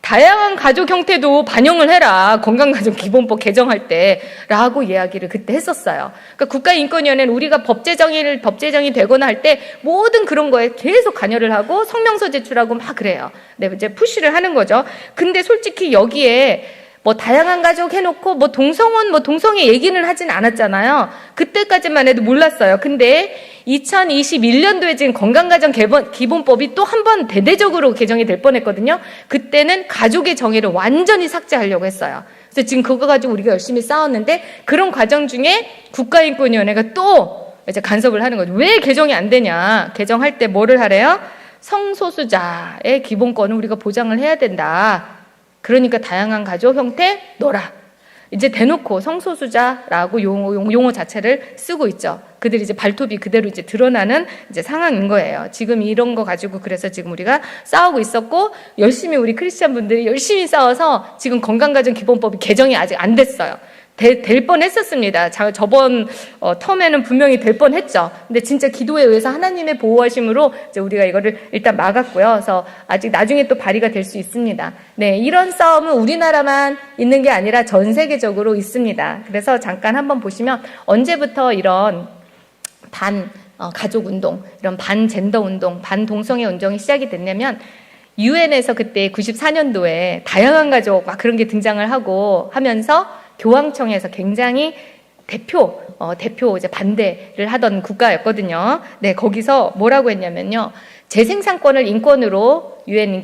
[SPEAKER 1] 다양한 가족 형태도 반영을 해라. 건강가정기본법 개정할 때 라고 이야기를 그때 했었어요. 그러니까 국가인권위원회는 우리가 법 제정이 되거나 할 때 모든 그런 거에 계속 관여를 하고 성명서 제출하고 막 그래요. 네, 이제 푸시를 하는 거죠. 근데 솔직히 여기에 뭐 다양한 가족 해놓고 뭐 동성혼, 뭐 동성애 얘기는 하진 않았잖아요. 그때까지만 해도 몰랐어요. 근데 2021년도에 지금 건강가정기본법이 또 한 번 대대적으로 개정이 될 뻔했거든요. 그때는 가족의 정의를 완전히 삭제하려고 했어요. 그래서 지금 그거 가지고 우리가 열심히 싸웠는데 그런 과정 중에 국가인권위원회가 또 이제 간섭을 하는 거죠. 왜 개정이 안 되냐? 개정할 때 뭐를 하래요? 성소수자의 기본권을 우리가 보장을 해야 된다. 그러니까 다양한 가족 형태 넣어라. 이제 대놓고 성소수자라고 용어 자체를 쓰고 있죠. 그들이 이제 발톱이 그대로 이제 드러나는 이제 상황인 거예요. 지금 이런 거 가지고 그래서 지금 우리가 싸우고 있었고, 열심히 우리 크리스찬 분들이 열심히 싸워서 지금 건강가정기본법이 개정이 아직 안 됐어요. 될 뻔했었습니다. 저번 텀에는 분명히 될 뻔했죠. 근데 진짜 기도에 의해서 하나님의 보호하심으로 이제 우리가 이거를 일단 막았고요. 그래서 아직 나중에 또 발의가 될 수 있습니다. 네, 이런 싸움은 우리나라만 있는 게 아니라 전 세계적으로 있습니다. 그래서 잠깐 한번 보시면 언제부터 이런 가족 운동, 이런 반젠더 운동, 반동성애 운동이 시작이 됐냐면 유엔에서 그때 94년도에 다양한 가족 막 그런 게 등장을 하고 하면서 교황청에서 굉장히 대표 이제 반대를 하던 국가였거든요. 네, 거기서 뭐라고 했냐면요. 재생산권을 인권으로 유엔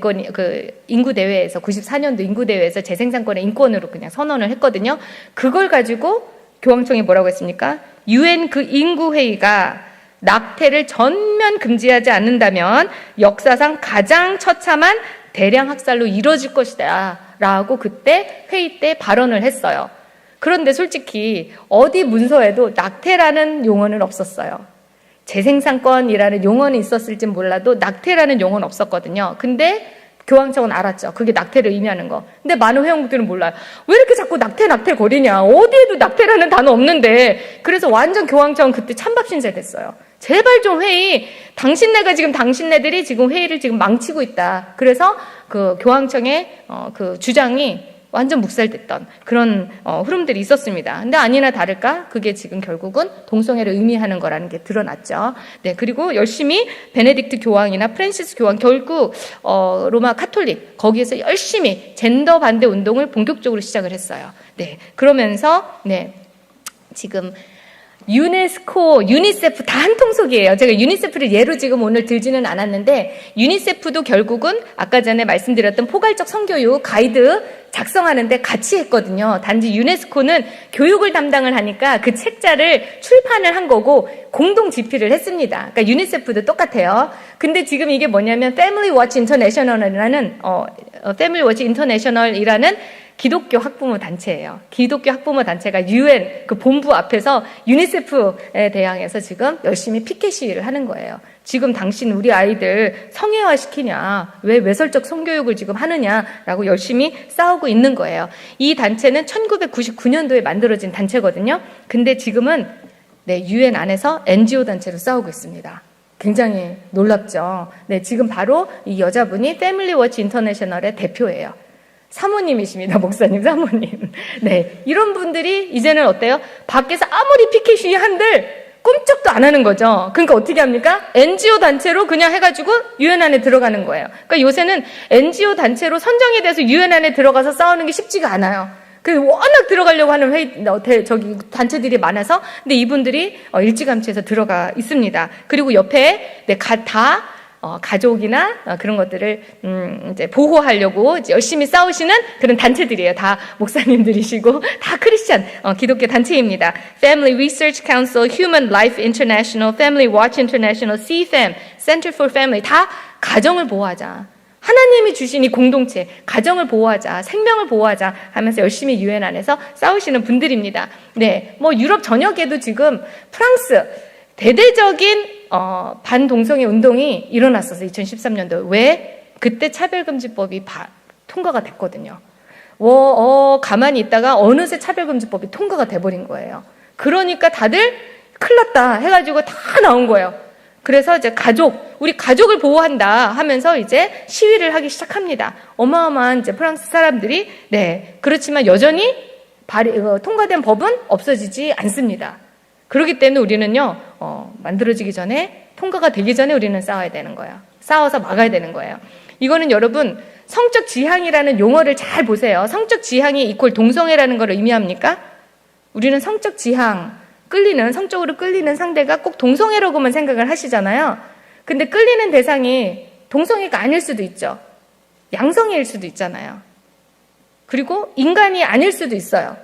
[SPEAKER 1] 인구 대회에서 94년도 인구 대회에서 재생산권을 인권으로 그냥 선언을 했거든요. 그걸 가지고 교황청이 뭐라고 했습니까? 유엔 그 인구 회의가 낙태를 전면 금지하지 않는다면 역사상 가장 처참한 대량 학살로 이뤄질 것이다. 라고 그때 회의 때 발언을 했어요. 그런데 솔직히 어디 문서에도 낙태라는 용어는 없었어요. 재생산권이라는 용어는 있었을지 몰라도 낙태라는 용어는 없었거든요. 근데 교황청은 알았죠. 그게 낙태를 의미하는 거. 근데 많은 회원국들은 몰라요. 왜 이렇게 자꾸 낙태 거리냐. 어디에도 낙태라는 단어 없는데. 그래서 완전 교황청은 그때 찬밥 신세 됐어요. 제발 좀 당신네들이 지금 회의를 지금 망치고 있다. 그래서 그 교황청의 그 주장이 완전 묵살됐던 그런 흐름들이 있었습니다. 근데 아니나 다를까 그게 지금 결국은 동성애를 의미하는 거라는 게 드러났죠. 네, 그리고 열심히 베네딕트 교황이나 프란시스 교황 결국 로마 카톨릭 거기에서 열심히 젠더 반대 운동을 본격적으로 시작을 했어요. 네, 그러면서 네, 지금 유네스코, 유니세프 다 한 통속이에요. 제가 유니세프를 예로 지금 오늘 들지는 않았는데 유니세프도 결국은 아까 전에 말씀드렸던 포괄적 성교육 가이드 작성하는데 같이 했거든요. 단지 유네스코는 교육을 담당을 하니까 그 책자를 출판을 한 거고 공동 집필을 했습니다. 그러니까 유니세프도 똑같아요. 근데 지금 이게 뭐냐면 Family Watch International이라는 Family Watch International이라는 기독교 학부모 단체예요. 기독교 학부모 단체가 UN 그 본부 앞에서 유니세프에 대항해서 지금 열심히 피켓 시위를 하는 거예요. 지금 당신 우리 아이들 성애화 시키냐, 왜 외설적 성교육을 지금 하느냐라고 열심히 싸우고 있는 거예요. 이 단체는 1999년도에 만들어진 단체거든요. 근데 지금은 네, UN 안에서 NGO 단체로 싸우고 있습니다. 굉장히 놀랍죠. 네, 지금 바로 이 여자분이 패밀리 워치 인터내셔널의 대표예요. 사모님이십니다. 목사님 사모님. 네, 이런 분들이 이제는 어때요? 밖에서 아무리 피켓 시위 한들 꼼짝도 안 하는 거죠. 그러니까 어떻게 합니까? NGO 단체로 그냥 해가지고 UN 안에 들어가는 거예요. 그러니까 요새는 NGO 단체로 선정이 돼서 UN 안에 들어가서 싸우는 게 쉽지가 않아요. 그 워낙 들어가려고 하는 단체들이 많아서, 근데 이분들이 일찌감치해서 들어가 있습니다. 그리고 옆에 가족이나 그런 것들을 이제 보호하려고 이제 열심히 싸우시는 그런 단체들이에요. 다 목사님들이시고 다 크리스찬 기독교 단체입니다. Family Research Council, Human Life International, Family Watch International, CFAM, Center for Family 다 가정을 보호하자. 하나님이 주신 이 공동체, 가정을 보호하자, 생명을 보호하자 하면서 열심히 유엔 안에서 싸우시는 분들입니다. 네, 뭐 유럽 전역에도 지금 프랑스 대대적인 반동성애 운동이 일어났었어요. 2013년도. 왜? 그때 차별금지법이 통과가 됐거든요. 가만히 있다가 어느새 차별금지법이 통과가 돼버린 거예요. 그러니까 다들 큰일 났다 해가지고 다 나온 거예요. 그래서 이제 우리 가족을 보호한다 하면서 이제 시위를 하기 시작합니다. 어마어마한 이제 프랑스 사람들이, 네. 그렇지만 여전히 통과된 법은 없어지지 않습니다. 그렇기 때문에 우리는요, 만들어지기 전에, 통과가 되기 전에 우리는 싸워야 되는 거예요. 싸워서 막아야 되는 거예요. 이거는 여러분, 성적 지향이라는 용어를 잘 보세요. 성적 지향이 이퀄 동성애라는 걸 의미합니까? 우리는 성적 지향, 성적으로 끌리는 상대가 꼭 동성애라고만 생각을 하시잖아요. 근데 끌리는 대상이 동성애가 아닐 수도 있죠. 양성애일 수도 있잖아요. 그리고 인간이 아닐 수도 있어요.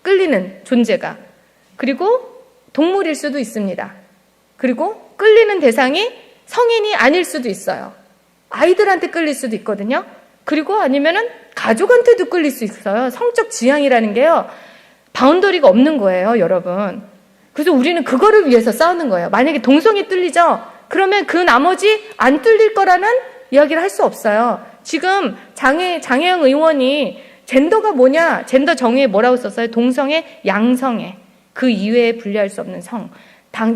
[SPEAKER 1] 끌리는 존재가. 그리고 동물일 수도 있습니다. 그리고 끌리는 대상이 성인이 아닐 수도 있어요. 아이들한테 끌릴 수도 있거든요. 그리고 아니면은 가족한테도 끌릴 수 있어요. 성적 지향이라는 게요, 바운더리가 없는 거예요, 여러분. 그래서 우리는 그거를 위해서 싸우는 거예요. 만약에 동성애 뚫리죠? 그러면 그 나머지 안 뚫릴 거라는 이야기를 할 수 없어요. 지금 장혜영 의원이 젠더가 뭐냐? 젠더 정의에 뭐라고 썼어요? 동성애, 양성애. 그 이외에 분리할 수 없는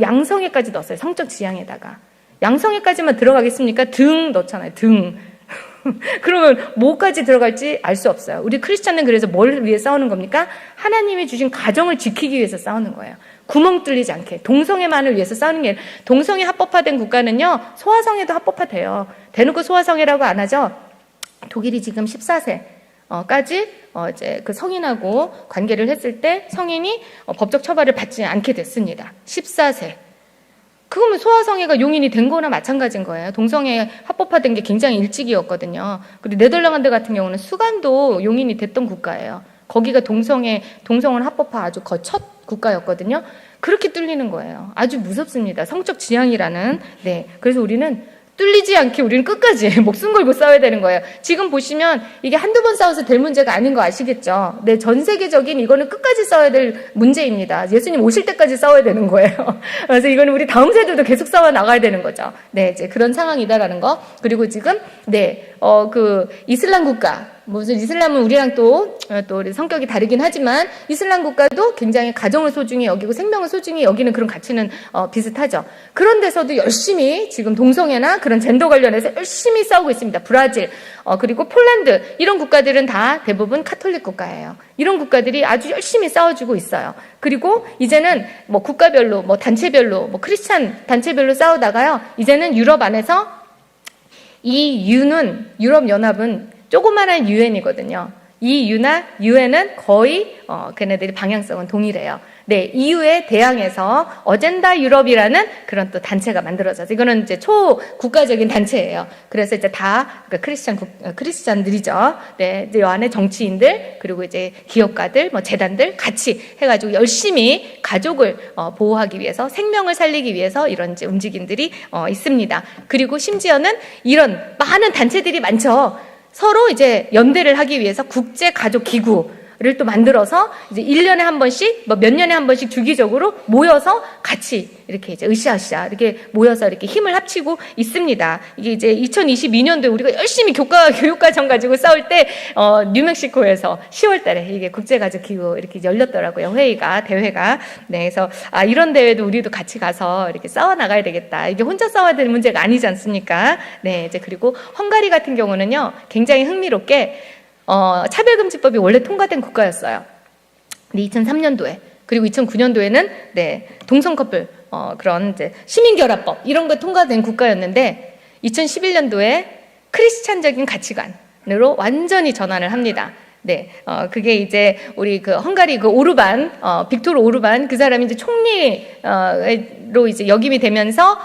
[SPEAKER 1] 양성애까지 넣었어요. 성적 지향에다가. 양성애까지만 들어가겠습니까? 등 넣잖아요. 등. 그러면 뭐까지 들어갈지 알 수 없어요. 우리 크리스찬은 그래서 뭘 위해 싸우는 겁니까? 하나님이 주신 가정을 지키기 위해서 싸우는 거예요. 구멍 뚫리지 않게. 동성애만을 위해서 싸우는 게 아니라, 동성애 합법화된 국가는요, 소아성애도 합법화돼요. 대놓고 소아성애라고 안 하죠? 독일이 지금 14세까지 이제 그 성인하고 관계를 했을 때 성인이 법적 처벌을 받지 않게 됐습니다. 14세. 그러면 소아성애가 용인이 된 거나 마찬가지인 거예요. 동성애 합법화된 게 굉장히 일찍이었거든요. 그리고 네덜란드 같은 경우는 수간도 용인이 됐던 국가예요. 거기가 동성애 합법화 아주 첫 국가였거든요. 그렇게 뚫리는 거예요. 아주 무섭습니다. 성적 지향이라는. 네. 그래서 우리는 뚫리지 않게 우리는 끝까지 목숨 걸고 싸워야 되는 거예요. 지금 보시면 이게 한두 번 싸워서 될 문제가 아닌 거 아시겠죠? 네, 전 세계적인 이거는 끝까지 싸워야 될 문제입니다. 예수님 오실 때까지 싸워야 되는 거예요. 그래서 이거는 우리 다음 세대도 계속 싸워 나가야 되는 거죠. 네, 이제 그런 상황이다라는 거. 그리고 지금, 네, 이슬람 국가, 무슨 이슬람은 우리랑 또 우리 성격이 다르긴 하지만 이슬람 국가도 굉장히 가정을 소중히 여기고 생명을 소중히 여기는 그런 가치는 비슷하죠. 그런 데서도 열심히 지금 동성애나 그런 젠더 관련해서 열심히 싸우고 있습니다. 브라질, 그리고 폴란드 이런 국가들은 다 대부분 카톨릭 국가예요. 이런 국가들이 아주 열심히 싸워주고 있어요. 그리고 이제는 뭐 국가별로, 뭐 단체별로, 뭐 크리스찬 단체별로 싸우다가요. 이제는 유럽 안에서 이 유럽연합은 조그마한 유엔이거든요. 이 유엔은 거의 걔네들이 방향성은 동일해요. 네, EU에 대항해서 어젠다 유럽이라는 그런 또 단체가 만들어져서 이거는 이제 초국가적인 단체예요. 그래서 이제 다 크리스찬들이죠. 네, 이제 이 안에 정치인들 그리고 이제 기업가들, 뭐 재단들 같이 해가지고 열심히 가족을 보호하기 위해서 생명을 살리기 위해서 이런 이제 움직임들이 있습니다. 그리고 심지어는 이런 많은 단체들이 많죠. 서로 이제 연대를 하기 위해서 국제가족기구를 또 만들어서 이제 1년에 한 번씩, 뭐 몇 년에 한 번씩 주기적으로 모여서 같이 이렇게 이제 으쌰으쌰 이렇게 모여서 이렇게 힘을 합치고 있습니다. 이게 이제 2022년도에 우리가 열심히 교육과정 가지고 싸울 때, 뉴멕시코에서 10월 달에 이게 국제가족기구 이렇게 열렸더라고요. 대회가. 네, 그래서, 이런 대회도 우리도 같이 가서 이렇게 싸워나가야 되겠다. 이게 혼자 싸워야 되는 문제가 아니지 않습니까? 네, 이제 그리고 헝가리 같은 경우는요, 굉장히 흥미롭게, 차별금지법이 원래 통과된 국가였어요. 근데 2003년도에 그리고 2009년도에는 네, 동성 커플 그런 이제 시민결합법 이런 거 통과된 국가였는데 2011년도에 크리스찬적인 가치관으로 완전히 전환을 합니다. 네, 그게 이제 우리 그 헝가리 그 오르반, 빅토르 오르반 그 사람이 이제 총리로 이제 역임이 되면서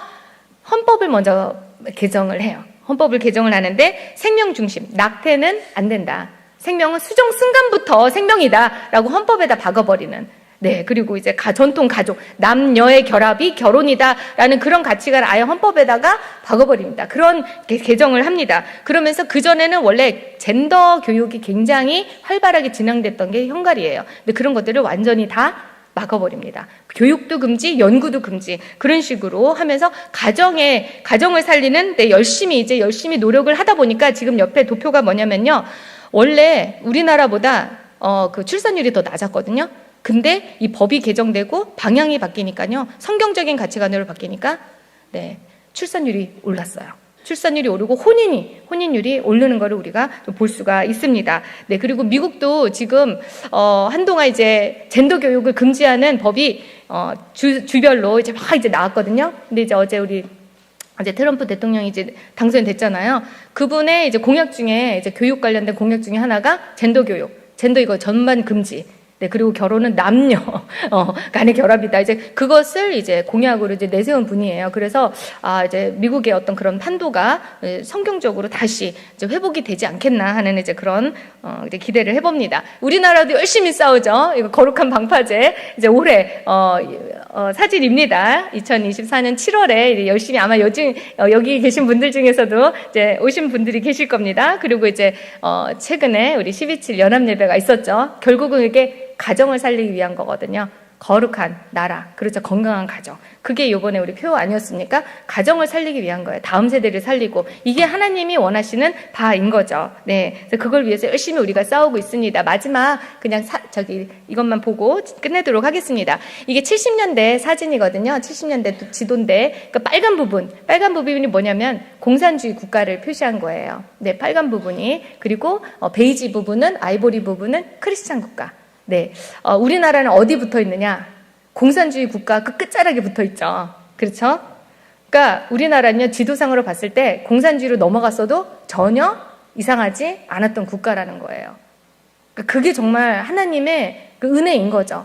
[SPEAKER 1] 헌법을 먼저 개정을 해요. 헌법을 개정을 하는데 생명 중심, 낙태는 안 된다. 생명은 수정 순간부터 생명이다라고 헌법에다 박아버리는. 네, 그리고 이제 전통 가족, 남녀의 결합이 결혼이다라는 그런 가치관을 아예 헌법에다가 박아버립니다. 그런 개정을 합니다. 그러면서 그전에는 원래 젠더 교육이 굉장히 활발하게 진행됐던 게 헝가리예요. 근데 그런 것들을 완전히 다 막아버립니다. 교육도 금지, 연구도 금지 그런 식으로 하면서 가정을 살리는 열심히 노력을 하다 보니까 지금 옆에 도표가 뭐냐면요. 원래 우리나라보다 그 출산율이 더 낮았거든요. 근데 이 법이 개정되고 방향이 바뀌니까요. 성경적인 가치관으로 바뀌니까 네, 출산율이 올랐어요. 출산율이 오르고 혼인율이 오르는 거를 우리가 좀 볼 수가 있습니다. 네, 그리고 미국도 지금 한동안 이제 젠더 교육을 금지하는 법이 주별로 이제 막 이제 나왔거든요. 근데 이제 어제 트럼프 대통령이 이제 당선됐잖아요. 그분의 이제 공약 중에 이제 교육 관련된 공약 중에 하나가 젠더 이거 전반 금지. 네, 그리고 결혼은 남녀 간의 결합이다. 이제 그것을 이제 공약으로 이제 내세운 분이에요. 그래서 이제 미국의 어떤 그런 판도가 성경적으로 다시 이제 회복이 되지 않겠나 하는 이제 그런 이제 기대를 해봅니다. 우리나라도 열심히 싸우죠. 이거 거룩한 방파제 이제 올해 사진입니다. 2024년 7월에 열심히 아마 요즘 여기 계신 분들 중에서도 이제 오신 분들이 계실 겁니다. 그리고 이제 최근에 우리 12.7 연합예배가 있었죠. 결국은 이게 가정을 살리기 위한 거거든요. 거룩한 나라, 그렇죠. 건강한 가정. 그게 이번에 우리 표 아니었습니까? 가정을 살리기 위한 거예요. 다음 세대를 살리고 이게 하나님이 원하시는 바인 거죠. 네, 그래서 그걸 위해서 열심히 우리가 싸우고 있습니다. 마지막 그냥 이것만 보고 끝내도록 하겠습니다. 이게 70년대 사진이거든요. 70년대 지도인데 그 빨간 부분이 뭐냐면 공산주의 국가를 표시한 거예요. 네, 빨간 부분이 그리고 베이지 부분은 아이보리 부분은 크리스찬 국가. 네, 우리나라는 어디 붙어 있느냐? 공산주의 국가 그 끝자락에 붙어 있죠. 그렇죠? 그러니까 우리나라는요, 지도상으로 봤을 때 공산주의로 넘어갔어도 전혀 이상하지 않았던 국가라는 거예요. 그러니까 그게 정말 하나님의 그 은혜인 거죠.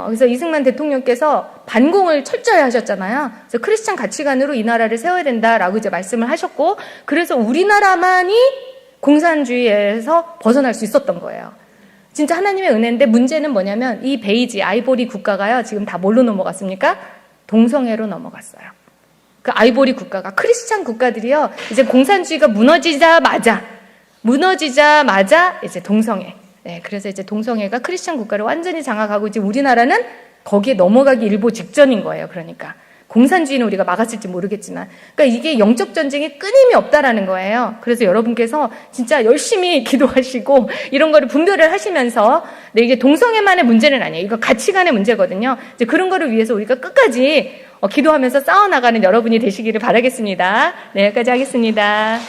[SPEAKER 1] 그래서 이승만 대통령께서 반공을 철저히 하셨잖아요. 그래서 크리스찬 가치관으로 이 나라를 세워야 된다라고 이제 말씀을 하셨고, 그래서 우리나라만이 공산주의에서 벗어날 수 있었던 거예요. 진짜 하나님의 은혜인데 문제는 뭐냐면 이 베이지, 아이보리 국가가요. 지금 다 뭘로 넘어갔습니까? 동성애로 넘어갔어요. 그 아이보리 국가가 크리스찬 국가들이요. 이제 공산주의가 무너지자마자 이제 동성애. 네, 그래서 이제 동성애가 크리스찬 국가를 완전히 장악하고 이제 우리나라는 거기에 넘어가기 일보 직전인 거예요. 그러니까 공산주의는 우리가 막았을지 모르겠지만, 그러니까 이게 영적 전쟁이 끊임이 없다라는 거예요. 그래서 여러분께서 진짜 열심히 기도하시고 이런 거를 분별을 하시면서, 네, 이게 동성애만의 문제는 아니에요. 이거 가치관의 문제거든요. 이제 그런 거를 위해서 우리가 끝까지 기도하면서 싸워나가는 여러분이 되시기를 바라겠습니다. 네, 여기까지 하겠습니다.